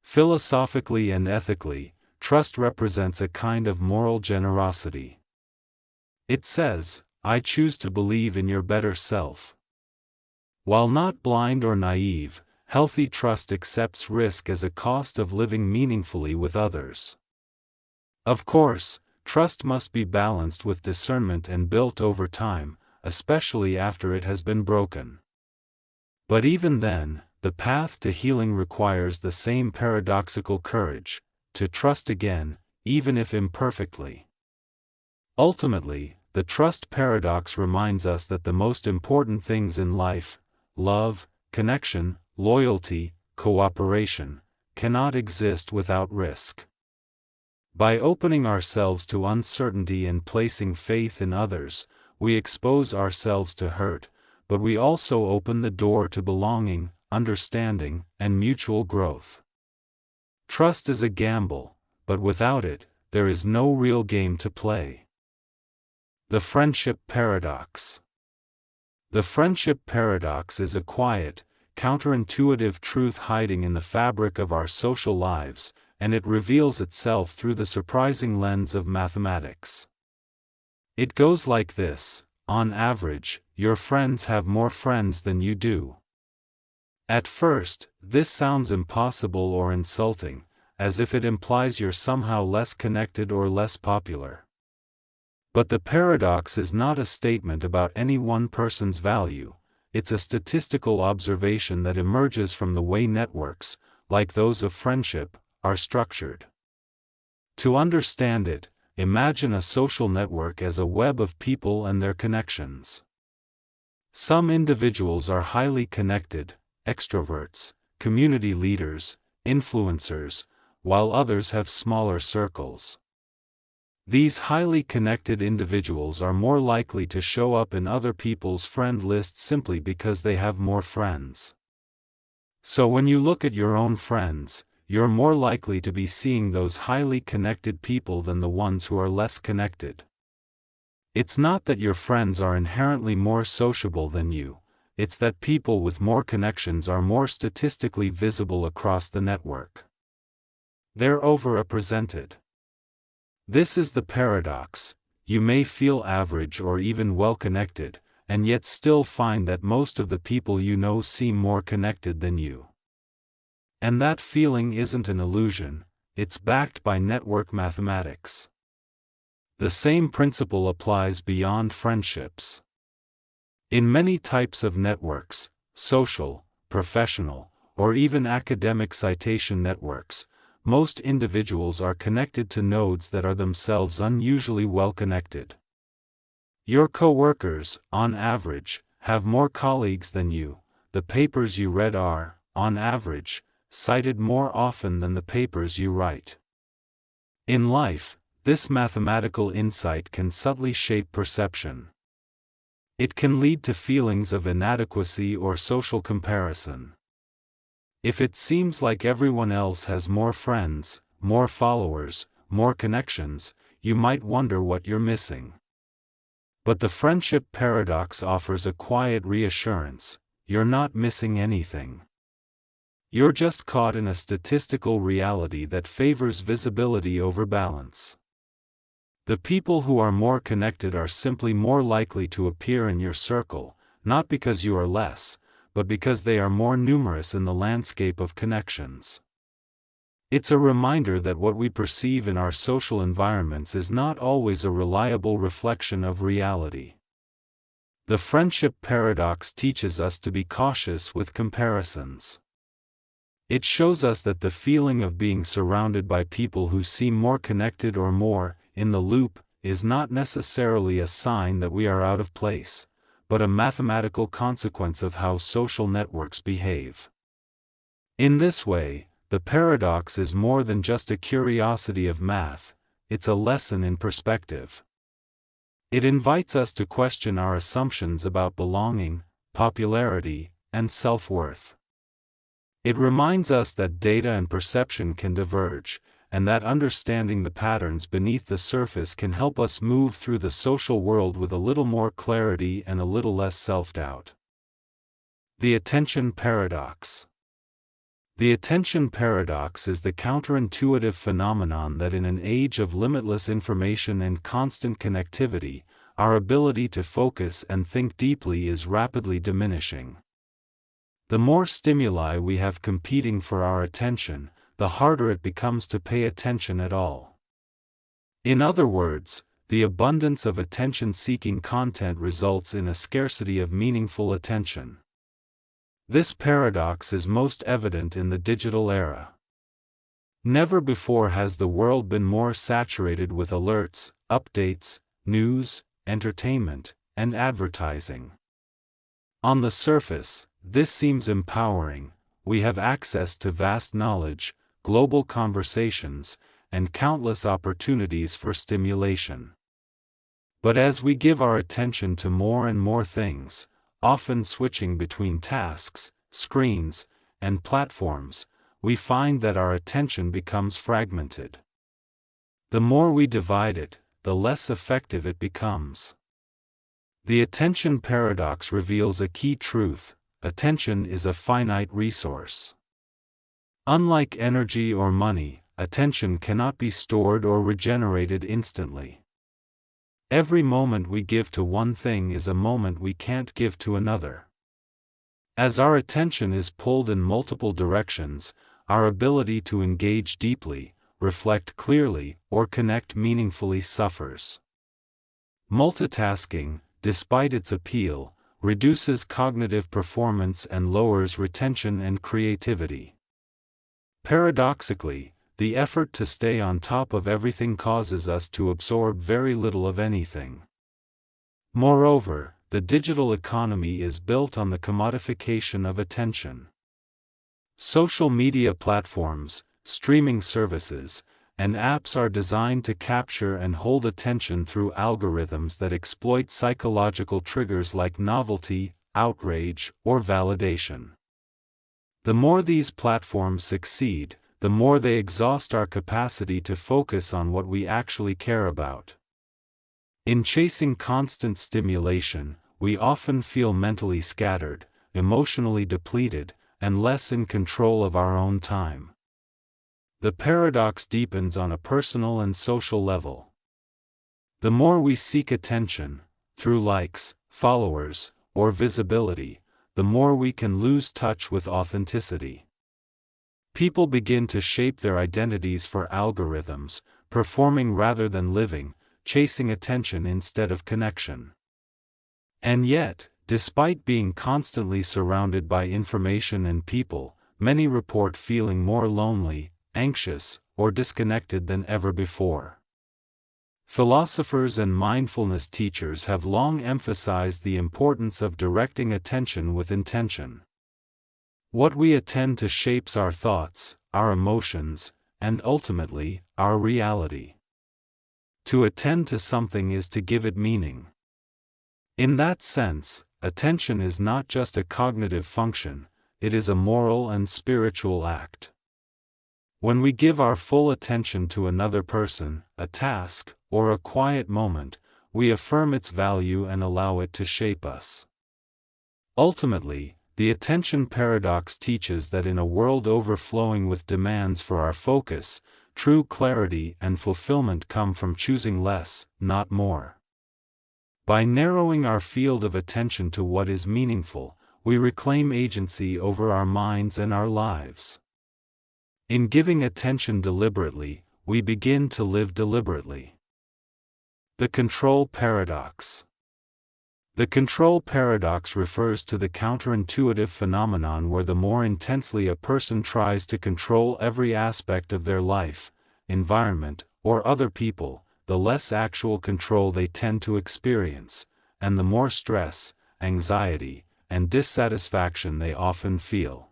Philosophically and ethically, trust represents a kind of moral generosity. It says, "I choose to believe in your better self." While not blind or naive, healthy trust accepts risk as a cost of living meaningfully with others. Of course, trust must be balanced with discernment and built over time, especially after it has been broken. But even then, the path to healing requires the same paradoxical courage, to trust again, even if imperfectly. Ultimately, the trust paradox reminds us that the most important things in life, love, connection, loyalty, cooperation, cannot exist without risk. By opening ourselves to uncertainty and placing faith in others, we expose ourselves to hurt, but we also open the door to belonging, understanding, and mutual growth. Trust is a gamble, but without it, there is no real game to play. The Friendship Paradox. The friendship paradox is a quiet, counterintuitive truth hiding in the fabric of our social lives, and it reveals itself through the surprising lens of mathematics. It goes like this: on average, your friends have more friends than you do. At first, this sounds impossible or insulting, as if it implies you're somehow less connected or less popular. But the paradox is not a statement about any one person's value, it's a statistical observation that emerges from the way networks, like those of friendship, are structured. To understand it, imagine a social network as a web of people and their connections. Some individuals are highly connected, extroverts, community leaders, influencers, while others have smaller circles. These highly connected individuals are more likely to show up in other people's friend lists simply because they have more friends. So when you look at your own friends, you're more likely to be seeing those highly connected people than the ones who are less connected. It's not that your friends are inherently more sociable than you, it's that people with more connections are more statistically visible across the network. They're overrepresented. This is the paradox: you may feel average or even well-connected, and yet still find that most of the people you know seem more connected than you. And that feeling isn't an illusion, it's backed by network mathematics. The same principle applies beyond friendships. In many types of networks, social, professional, or even academic citation networks, most individuals are connected to nodes that are themselves unusually well connected. Your co-workers, on average, have more colleagues than you. The papers you read are, on average, cited more often than the papers you write. In life, this mathematical insight can subtly shape perception. It can lead to feelings of inadequacy or social comparison. If it seems like everyone else has more friends, more followers, more connections, you might wonder what you're missing. But the friendship paradox offers a quiet reassurance: you're not missing anything. You're just caught in a statistical reality that favors visibility over balance. The people who are more connected are simply more likely to appear in your circle, not because you are less, but because they are more numerous in the landscape of connections. It's a reminder that what we perceive in our social environments is not always a reliable reflection of reality. The friendship paradox teaches us to be cautious with comparisons. It shows us that the feeling of being surrounded by people who seem more connected or more in the loop is not necessarily a sign that we are out of place, but a mathematical consequence of how social networks behave. In this way, the paradox is more than just a curiosity of math, it's a lesson in perspective. It invites us to question our assumptions about belonging, popularity, and self-worth. It reminds us that data and perception can diverge, and that understanding the patterns beneath the surface can help us move through the social world with a little more clarity and a little less self-doubt. The attention paradox. The attention paradox is the counterintuitive phenomenon that in an age of limitless information and constant connectivity, our ability to focus and think deeply is rapidly diminishing. The more stimuli we have competing for our attention, the harder it becomes to pay attention at all. In other words, the abundance of attention-seeking content results in a scarcity of meaningful attention. This paradox is most evident in the digital era. Never before has the world been more saturated with alerts, updates, news, entertainment, and advertising. On the surface, this seems empowering. We have access to vast knowledge, global conversations, and countless opportunities for stimulation. But as we give our attention to more and more things, often switching between tasks, screens, and platforms, we find that our attention becomes fragmented. The more we divide it, the less effective it becomes. The attention paradox reveals a key truth: attention is a finite resource. Unlike energy or money, attention cannot be stored or regenerated instantly. Every moment we give to one thing is a moment we can't give to another. As our attention is pulled in multiple directions, our ability to engage deeply, reflect clearly, or connect meaningfully suffers. Multitasking, despite its appeal, reduces cognitive performance and lowers retention and creativity. Paradoxically, the effort to stay on top of everything causes us to absorb very little of anything. Moreover, the digital economy is built on the commodification of attention. Social media platforms, streaming services, and apps are designed to capture and hold attention through algorithms that exploit psychological triggers like novelty, outrage, or validation. The more these platforms succeed, the more they exhaust our capacity to focus on what we actually care about. In chasing constant stimulation, we often feel mentally scattered, emotionally depleted, and less in control of our own time. The paradox deepens on a personal and social level. The more we seek attention, through likes, followers, or visibility, the more we can lose touch with authenticity. People begin to shape their identities for algorithms, performing rather than living, chasing attention instead of connection. And yet, despite being constantly surrounded by information and people, many report feeling more lonely, anxious, or disconnected than ever before. Philosophers and mindfulness teachers have long emphasized the importance of directing attention with intention. What we attend to shapes our thoughts, our emotions, and ultimately, our reality. To attend to something is to give it meaning. In that sense, attention is not just a cognitive function, it is a moral and spiritual act. When we give our full attention to another person, a task, or a quiet moment, we affirm its value and allow it to shape us. Ultimately, the attention paradox teaches that in a world overflowing with demands for our focus, true clarity and fulfillment come from choosing less, not more. By narrowing our field of attention to what is meaningful, we reclaim agency over our minds and our lives. In giving attention deliberately, we begin to live deliberately. The control paradox. The control paradox refers to the counterintuitive phenomenon where the more intensely a person tries to control every aspect of their life, environment, or other people, the less actual control they tend to experience, and the more stress, anxiety, and dissatisfaction they often feel.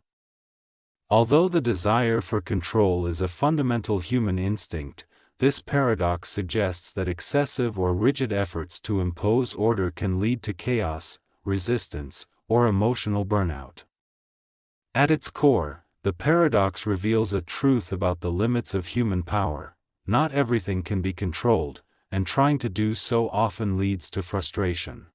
Although the desire for control is a fundamental human instinct, this paradox suggests that excessive or rigid efforts to impose order can lead to chaos, resistance, or emotional burnout. At its core, the paradox reveals a truth about the limits of human power. Not everything can be controlled, and trying to do so often leads to frustration.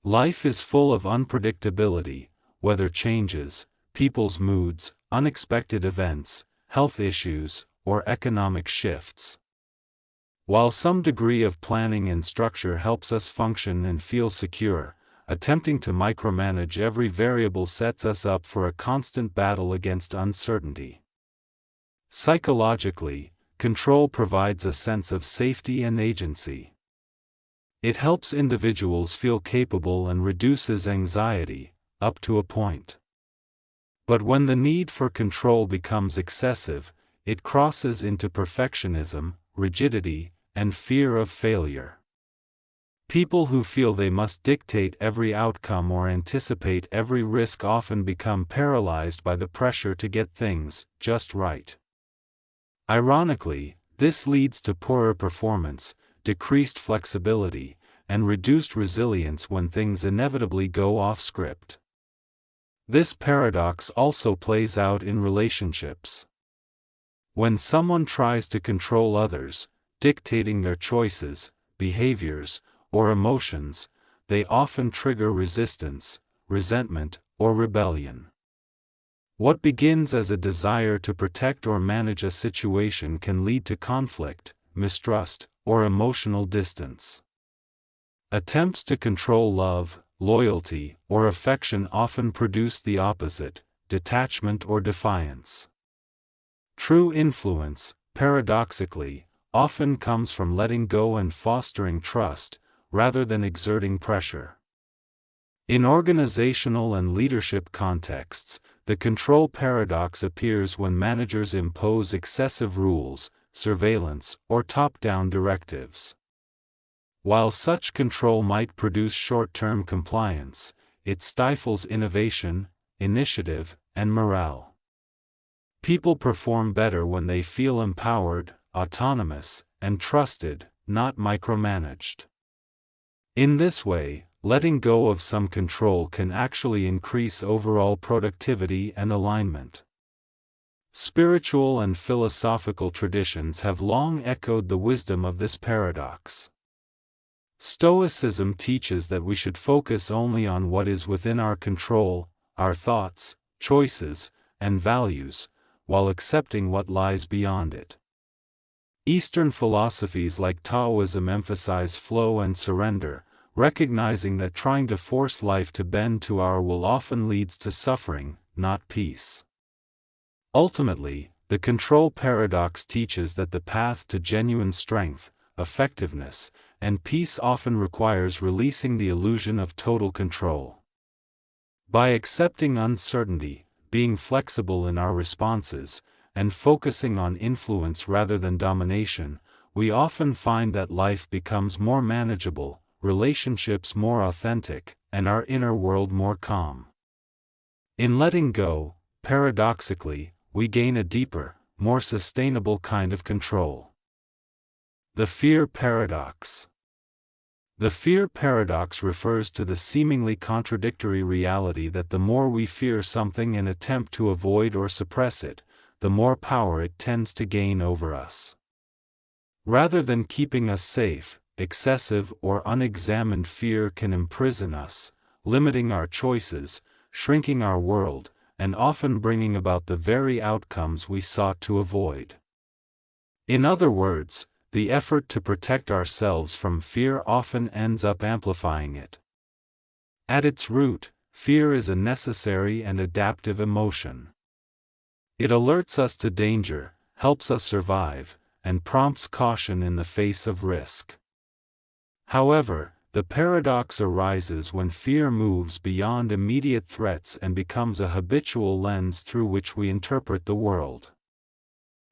Life is full of unpredictability, weather changes, people's moods, unexpected events, health issues, or economic shifts. While some degree of planning and structure helps us function and feel secure, attempting to micromanage every variable sets us up for a constant battle against uncertainty. Psychologically, control provides a sense of safety and agency. It helps individuals feel capable and reduces anxiety, up to a point. But when the need for control becomes excessive, it crosses into perfectionism, rigidity, and fear of failure. People who feel they must dictate every outcome or anticipate every risk often become paralyzed by the pressure to get things just right. Ironically, this leads to poorer performance, decreased flexibility, and reduced resilience when things inevitably go off script. This paradox also plays out in relationships. When someone tries to control others, dictating their choices, behaviors, or emotions, they often trigger resistance, resentment, or rebellion. What begins as a desire to protect or manage a situation can lead to conflict, mistrust, or emotional distance. Attempts to control love, loyalty, or affection often produce the opposite, detachment or defiance. True influence, paradoxically, often comes from letting go and fostering trust, rather than exerting pressure. In organizational and leadership contexts, the control paradox appears when managers impose excessive rules, surveillance, or top-down directives. While such control might produce short-term compliance, it stifles innovation, initiative, and morale. People perform better when they feel empowered, autonomous, and trusted, not micromanaged. In this way, letting go of some control can actually increase overall productivity and alignment. Spiritual and philosophical traditions have long echoed the wisdom of this paradox. Stoicism teaches that we should focus only on what is within our control, our thoughts, choices, and values, while accepting what lies beyond it. Eastern philosophies like Taoism emphasize flow and surrender, recognizing that trying to force life to bend to our will often leads to suffering, not peace. Ultimately, the control paradox teaches that the path to genuine strength, effectiveness, and peace often requires releasing the illusion of total control. By accepting uncertainty, being flexible in our responses, and focusing on influence rather than domination, we often find that life becomes more manageable, relationships more authentic, and our inner world more calm. In letting go, paradoxically, we gain a deeper, more sustainable kind of control. The fear paradox. The fear paradox refers to the seemingly contradictory reality that the more we fear something and attempt to avoid or suppress it, the more power it tends to gain over us. Rather than keeping us safe, excessive or unexamined fear can imprison us, limiting our choices, shrinking our world, and often bringing about the very outcomes we sought to avoid. In other words, the effort to protect ourselves from fear often ends up amplifying it. At its root, fear is a necessary and adaptive emotion. It alerts us to danger, helps us survive, and prompts caution in the face of risk. However, the paradox arises when fear moves beyond immediate threats and becomes a habitual lens through which we interpret the world.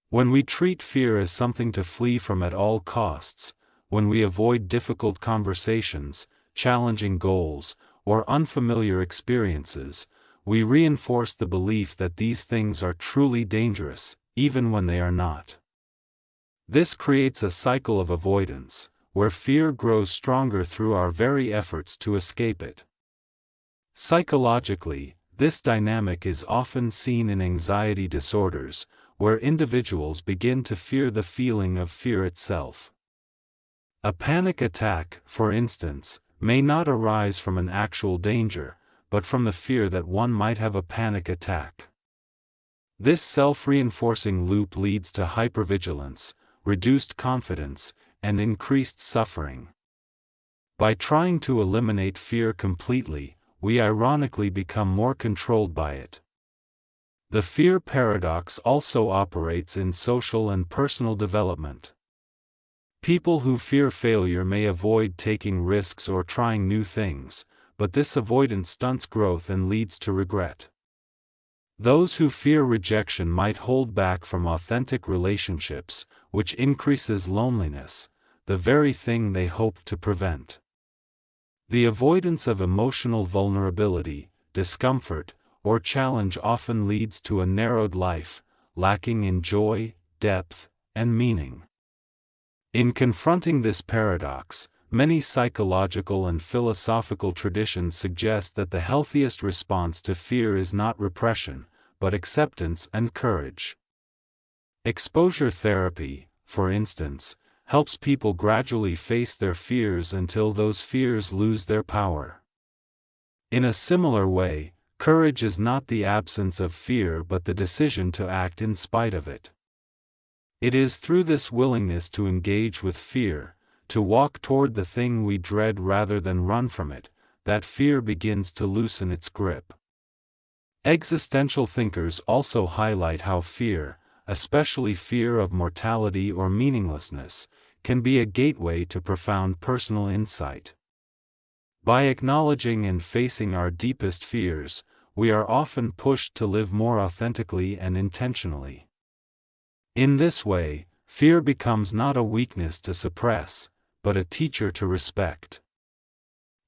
When we treat fear as something to flee from at all costs, when we avoid difficult conversations, challenging goals, or unfamiliar experiences, we reinforce the belief that these things are truly dangerous, even when they are not. This creates a cycle of avoidance, where fear grows stronger through our very efforts to escape it. Psychologically, This dynamic is often seen in anxiety disorders, where individuals begin to fear the feeling of fear itself. A panic attack, for instance, may not arise from an actual danger, but from the fear that one might have a panic attack. This self-reinforcing loop leads to hypervigilance, reduced confidence, and increased suffering. By trying to eliminate fear completely, we ironically become more controlled by it. The fear paradox also operates in social and personal development. People who fear failure may avoid taking risks or trying new things, but this avoidance stunts growth and leads to regret. Those who fear rejection might hold back from authentic relationships, which increases loneliness, the very thing they hope to prevent. The avoidance of emotional vulnerability, discomfort, or challenge often leads to a narrowed life, lacking in joy, depth, and meaning. In confronting this paradox, many psychological and philosophical traditions suggest that the healthiest response to fear is not repression, but acceptance and courage. Exposure therapy, for instance, helps people gradually face their fears until those fears lose their power. In a similar way, courage is not the absence of fear but the decision to act in spite of it. It is through this willingness to engage with fear, to walk toward the thing we dread rather than run from it, that fear begins to loosen its grip. Existential thinkers also highlight how fear, especially fear of mortality or meaninglessness, can be a gateway to profound personal insight. By acknowledging and facing our deepest fears, we are often pushed to live more authentically and intentionally. In this way, fear becomes not a weakness to suppress, but a teacher to respect.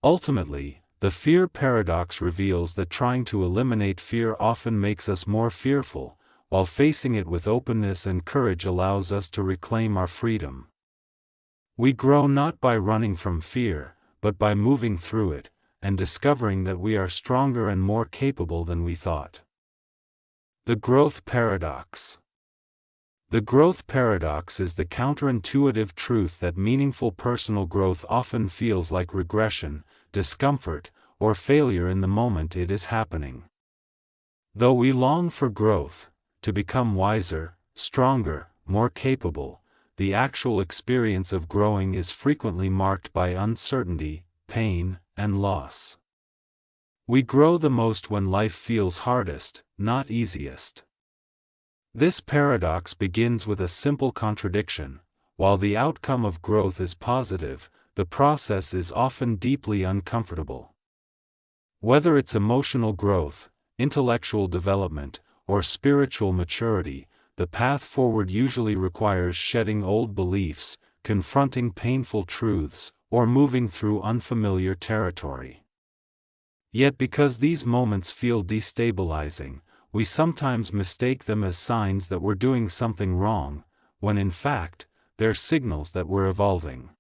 Ultimately, the fear paradox reveals that trying to eliminate fear often makes us more fearful, while facing it with openness and courage allows us to reclaim our freedom. We grow not by running from fear, but by moving through it, and discovering that we are stronger and more capable than we thought. The growth paradox. The growth paradox is the counterintuitive truth that meaningful personal growth often feels like regression, discomfort, or failure in the moment it is happening. Though we long for growth, to become wiser, stronger, more capable, the actual experience of growing is frequently marked by uncertainty, pain, and loss. We grow the most when life feels hardest, not easiest. This paradox begins with a simple contradiction. While the outcome of growth is positive, the process is often deeply uncomfortable. Whether it's emotional growth, intellectual development, or spiritual maturity, the path forward usually requires shedding old beliefs, confronting painful truths, or moving through unfamiliar territory. Yet because these moments feel destabilizing, we sometimes mistake them as signs that we're doing something wrong, when in fact, they're signals that we're evolving.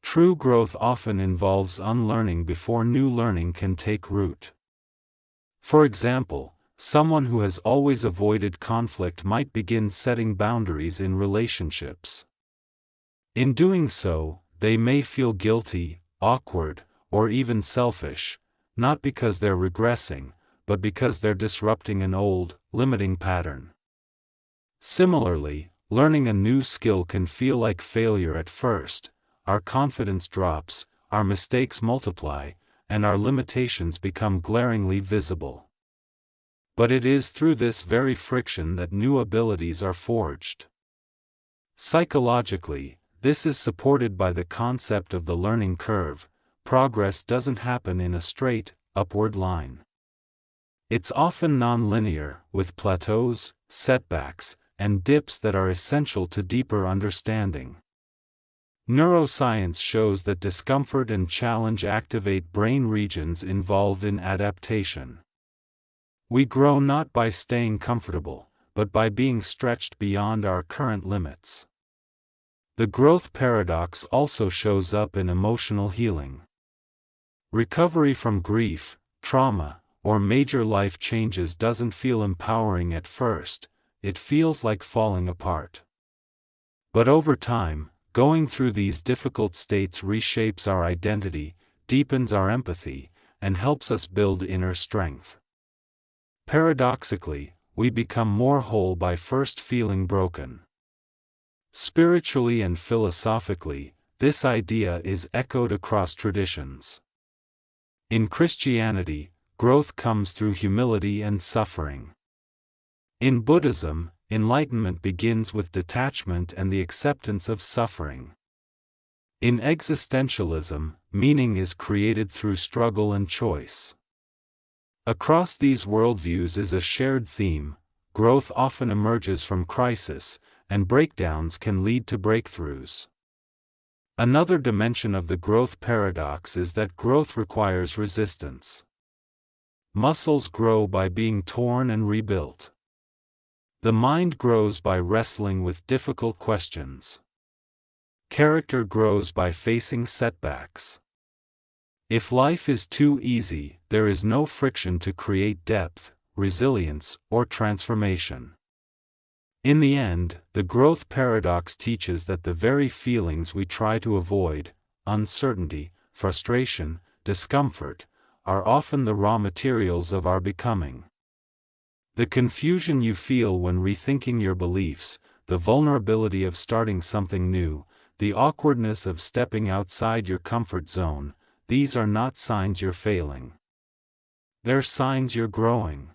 True growth often involves unlearning before new learning can take root. For example, someone who has always avoided conflict might begin setting boundaries in relationships. In doing so, they may feel guilty, awkward, or even selfish, not because they're regressing, but because they're disrupting an old, limiting pattern. Similarly, learning a new skill can feel like failure at first. Our confidence drops, our mistakes multiply, and our limitations become glaringly visible. But it is through this very friction that new abilities are forged. Psychologically, this is supported by the concept of the learning curve. Progress doesn't happen in a straight, upward line. It's often non-linear, with plateaus, setbacks, and dips that are essential to deeper understanding. Neuroscience shows that discomfort and challenge activate brain regions involved in adaptation. We grow not by staying comfortable, but by being stretched beyond our current limits. The growth paradox also shows up in emotional healing. Recovery from grief, trauma, or major life changes doesn't feel empowering at first, it feels like falling apart. But over time, going through these difficult states reshapes our identity, deepens our empathy, and helps us build inner strength. Paradoxically, we become more whole by first feeling broken. Spiritually and philosophically, this idea is echoed across traditions. In Christianity, growth comes through humility and suffering. In Buddhism, enlightenment begins with detachment and the acceptance of suffering. In existentialism, meaning is created through struggle and choice. Across these worldviews is a shared theme: growth often emerges from crisis, and breakdowns can lead to breakthroughs. Another dimension of the growth paradox is that growth requires resistance. Muscles grow by being torn and rebuilt. The mind grows by wrestling with difficult questions. Character grows by facing setbacks. If life is too easy, there is no friction to create depth, resilience, or transformation. In the end, the growth paradox teaches that the very feelings we try to avoid, uncertainty, frustration, discomfort, are often the raw materials of our becoming. The confusion you feel when rethinking your beliefs, the vulnerability of starting something new, the awkwardness of stepping outside your comfort zone, these are not signs you're failing. They're signs you're growing.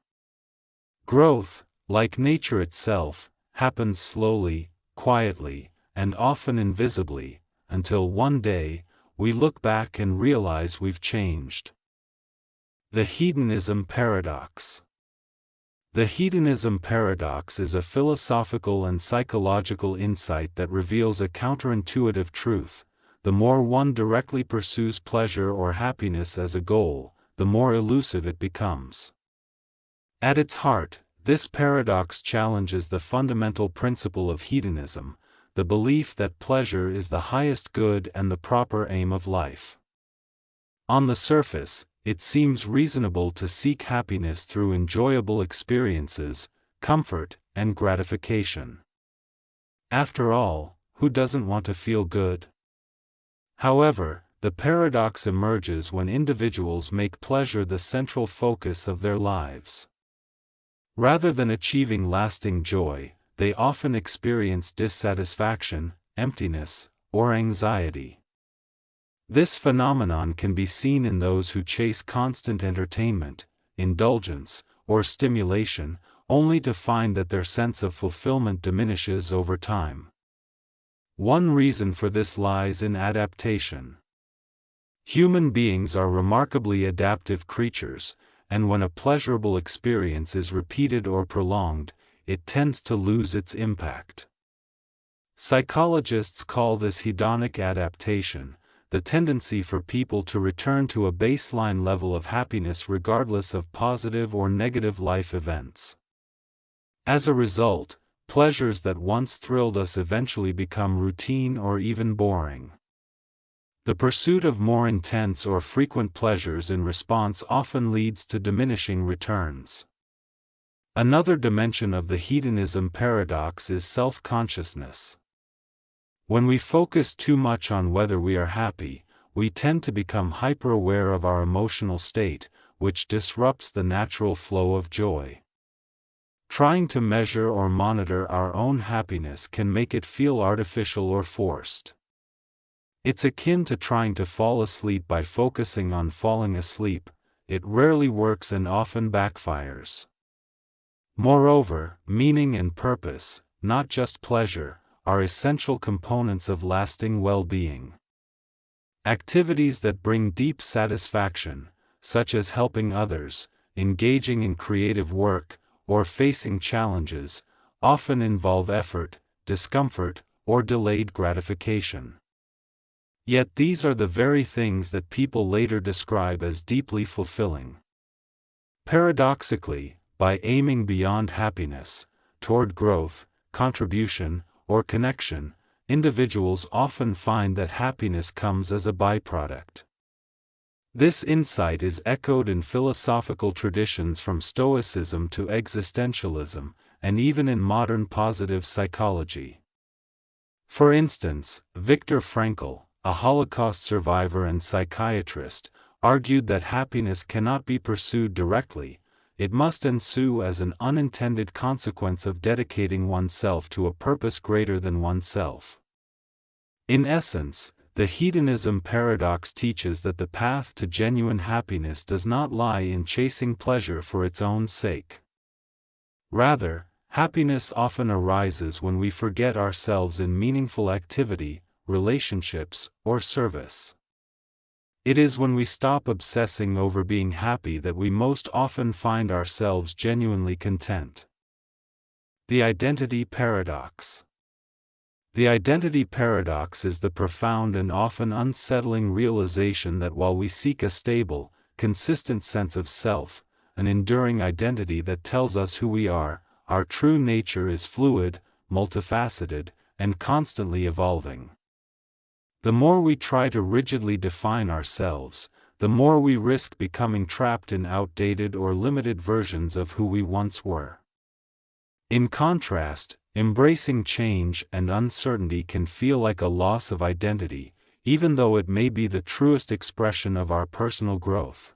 Growth, like nature itself, happens slowly, quietly, and often invisibly, until one day, we look back and realize we've changed. The Hedonism Paradox. The Hedonism Paradox is a philosophical and psychological insight that reveals a counterintuitive truth: the more one directly pursues pleasure or happiness as a goal, the more elusive it becomes. At its heart, this paradox challenges the fundamental principle of hedonism, the belief that pleasure is the highest good and the proper aim of life. On the surface, it seems reasonable to seek happiness through enjoyable experiences, comfort, and gratification. After all, who doesn't want to feel good? However, the paradox emerges when individuals make pleasure the central focus of their lives. Rather than achieving lasting joy, they often experience dissatisfaction, emptiness, or anxiety. This phenomenon can be seen in those who chase constant entertainment, indulgence, or stimulation, only to find that their sense of fulfillment diminishes over time. One reason for this lies in adaptation. Human beings are remarkably adaptive creatures, and when a pleasurable experience is repeated or prolonged, it tends to lose its impact. Psychologists call this hedonic adaptation, the tendency for people to return to a baseline level of happiness regardless of positive or negative life events. As a result, pleasures that once thrilled us eventually become routine or even boring. The pursuit of more intense or frequent pleasures in response often leads to diminishing returns. Another dimension of the hedonism paradox is self-consciousness. When we focus too much on whether we are happy, we tend to become hyper-aware of our emotional state, which disrupts the natural flow of joy. Trying to measure or monitor our own happiness can make it feel artificial or forced. It's akin to trying to fall asleep by focusing on falling asleep. It rarely works and often backfires. Moreover, meaning and purpose, not just pleasure, are essential components of lasting well-being. Activities that bring deep satisfaction, such as helping others, engaging in creative work, or facing challenges, often involve effort, discomfort, or delayed gratification. Yet these are the very things that people later describe as deeply fulfilling. Paradoxically, by aiming beyond happiness, toward growth, contribution, or connection, individuals often find that happiness comes as a byproduct. This insight is echoed in philosophical traditions from Stoicism to existentialism, and even in modern positive psychology. For instance, Viktor Frankl, a Holocaust survivor and psychiatrist, argued that happiness cannot be pursued directly, it must ensue as an unintended consequence of dedicating oneself to a purpose greater than oneself. In essence, the hedonism paradox teaches that the path to genuine happiness does not lie in chasing pleasure for its own sake. Rather, happiness often arises when we forget ourselves in meaningful activity, relationships, or service. It is when we stop obsessing over being happy that we most often find ourselves genuinely content. The identity paradox. The identity paradox is the profound and often unsettling realization that while we seek a stable, consistent sense of self, an enduring identity that tells us who we are, our true nature is fluid, multifaceted, and constantly evolving. The more we try to rigidly define ourselves, the more we risk becoming trapped in outdated or limited versions of who we once were. In contrast, embracing change and uncertainty can feel like a loss of identity, even though it may be the truest expression of our personal growth.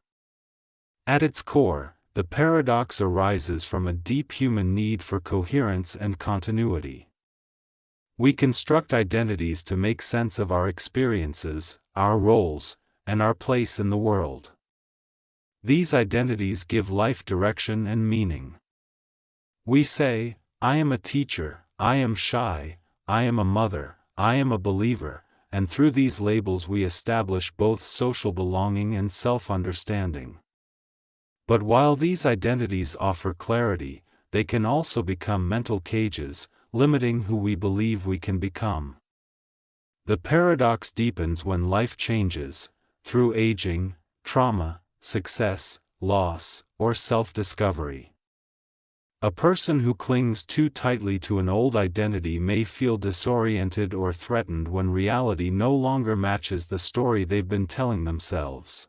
At its core, the paradox arises from a deep human need for coherence and continuity. We construct identities to make sense of our experiences, our roles, and our place in the world. These identities give life direction and meaning. We say, I am a teacher, I am shy, I am a mother, I am a believer, and through these labels we establish both social belonging and self-understanding. But while these identities offer clarity, they can also become mental cages, limiting who we believe we can become. The paradox deepens when life changes, through aging, trauma, success, loss, or self-discovery. A person who clings too tightly to an old identity may feel disoriented or threatened when reality no longer matches the story they've been telling themselves.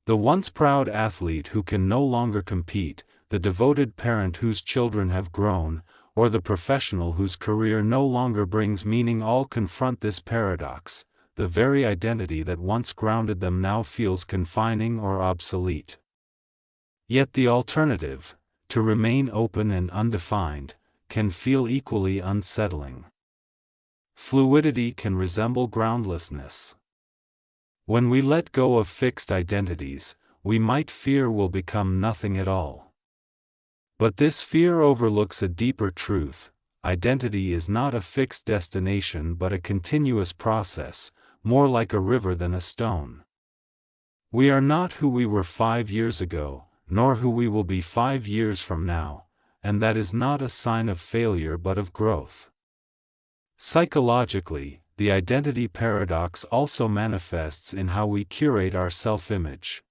The once proud athlete who can no longer compete, the devoted parent whose children have grown, or the professional whose career no longer brings meaning all confront this paradox. The very identity that once grounded them now feels confining or obsolete. Yet the alternative, to remain open and undefined, can feel equally unsettling. Fluidity can resemble groundlessness. When we let go of fixed identities, we might fear we'll become nothing at all. But this fear overlooks a deeper truth: identity is not a fixed destination but a continuous process, more like a river than a stone. We are not who we were 5 years ago, nor who we will be 5 years from now, and that is not a sign of failure but of growth. Psychologically, the identity paradox also manifests in how we curate our self-image.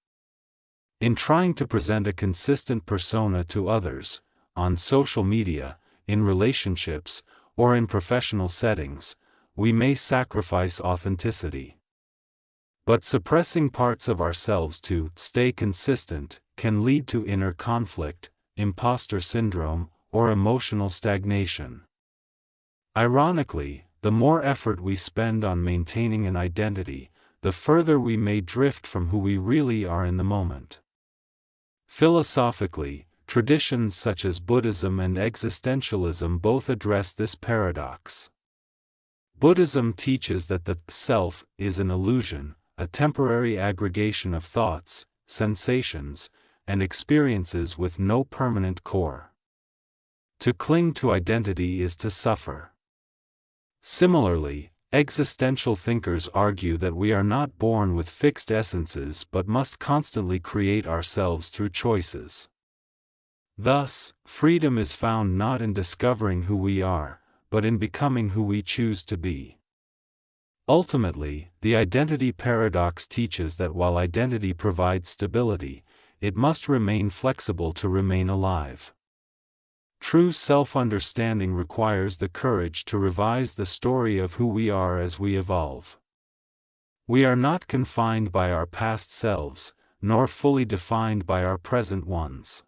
In trying to present a consistent persona to others, on social media, in relationships, or in professional settings, we may sacrifice authenticity. But suppressing parts of ourselves to stay consistent can lead to inner conflict, imposter syndrome, or emotional stagnation. Ironically, the more effort we spend on maintaining an identity, the further we may drift from who we really are in the moment. Philosophically, traditions such as Buddhism and existentialism both address this paradox. Buddhism teaches that the self is an illusion, a temporary aggregation of thoughts, sensations, and experiences with no permanent core. To cling to identity is to suffer. Similarly, existential thinkers argue that we are not born with fixed essences but must constantly create ourselves through choices. Thus, freedom is found not in discovering who we are, but in becoming who we choose to be. Ultimately, the identity paradox teaches that while identity provides stability, it must remain flexible to remain alive. True self-understanding requires the courage to revise the story of who we are as we evolve. We are not confined by our past selves, nor fully defined by our present ones.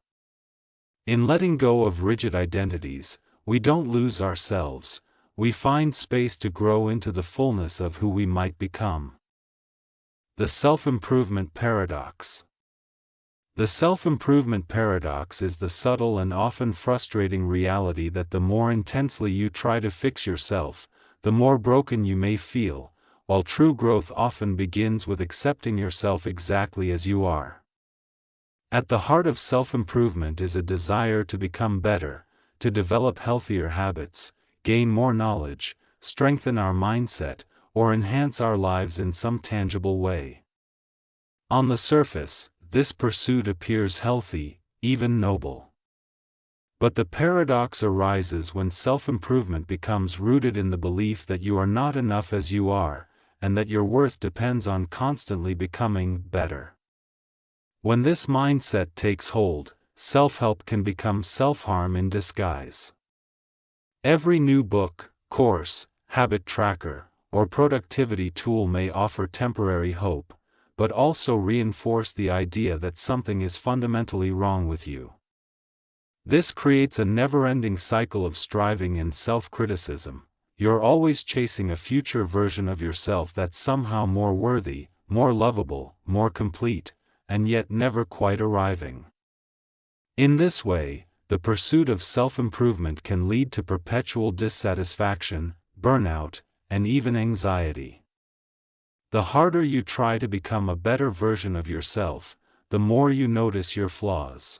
In letting go of rigid identities, we don't lose ourselves, we find space to grow into the fullness of who we might become. The Self-Improvement Paradox. The self-improvement paradox is the subtle and often frustrating reality that the more intensely you try to fix yourself, the more broken you may feel, while true growth often begins with accepting yourself exactly as you are. At the heart of self-improvement is a desire to become better, to develop healthier habits, gain more knowledge, strengthen our mindset, or enhance our lives in some tangible way. On the surface, this pursuit appears healthy, even noble. But the paradox arises when self-improvement becomes rooted in the belief that you are not enough as you are, and that your worth depends on constantly becoming better. When this mindset takes hold, self-help can become self-harm in disguise. Every new book, course, habit tracker, or productivity tool may offer temporary hope, but also reinforce the idea that something is fundamentally wrong with you. This creates a never-ending cycle of striving and self-criticism. You're always chasing a future version of yourself that's somehow more worthy, more lovable, more complete, and yet never quite arriving. In this way, the pursuit of self-improvement can lead to perpetual dissatisfaction, burnout, and even anxiety. The harder you try to become a better version of yourself, the more you notice your flaws.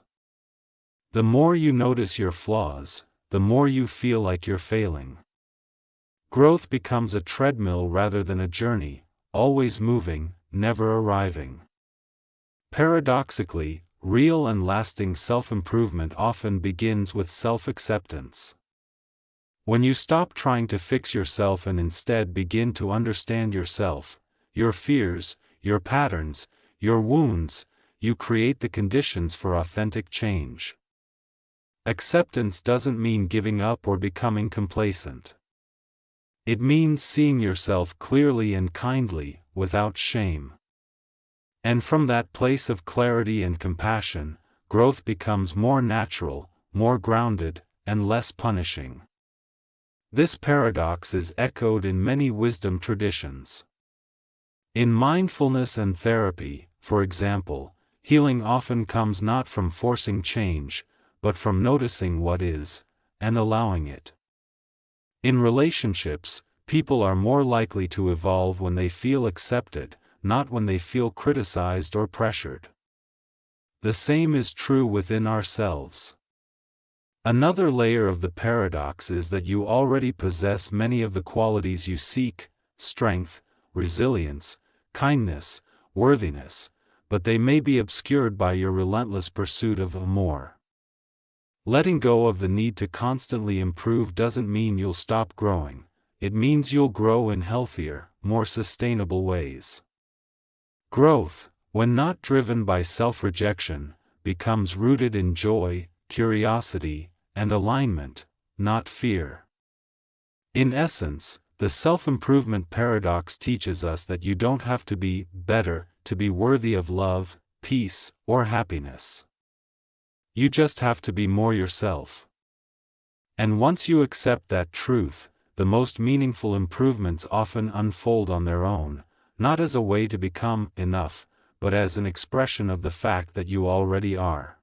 The more you notice your flaws, the more you feel like you're failing. Growth becomes a treadmill rather than a journey, always moving, never arriving. Paradoxically, real and lasting self-improvement often begins with self-acceptance. When you stop trying to fix yourself and instead begin to understand yourself, your fears, your patterns, your wounds, you create the conditions for authentic change. Acceptance doesn't mean giving up or becoming complacent. It means seeing yourself clearly and kindly, without shame. And from that place of clarity and compassion, growth becomes more natural, more grounded, and less punishing. This paradox is echoed in many wisdom traditions. In mindfulness and therapy, for example, healing often comes not from forcing change, but from noticing what is, and allowing it. In relationships, people are more likely to evolve when they feel accepted, not when they feel criticized or pressured. The same is true within ourselves. Another layer of the paradox is that you already possess many of the qualities you seek: strength, resilience, kindness, worthiness, but they may be obscured by your relentless pursuit of more. Letting go of the need to constantly improve doesn't mean you'll stop growing, it means you'll grow in healthier, more sustainable ways. Growth, when not driven by self-rejection, becomes rooted in joy, curiosity, and alignment, not fear. In essence, the self-improvement paradox teaches us that you don't have to be better to be worthy of love, peace, or happiness. You just have to be more yourself. And once you accept that truth, the most meaningful improvements often unfold on their own, not as a way to become enough, but as an expression of the fact that you already are.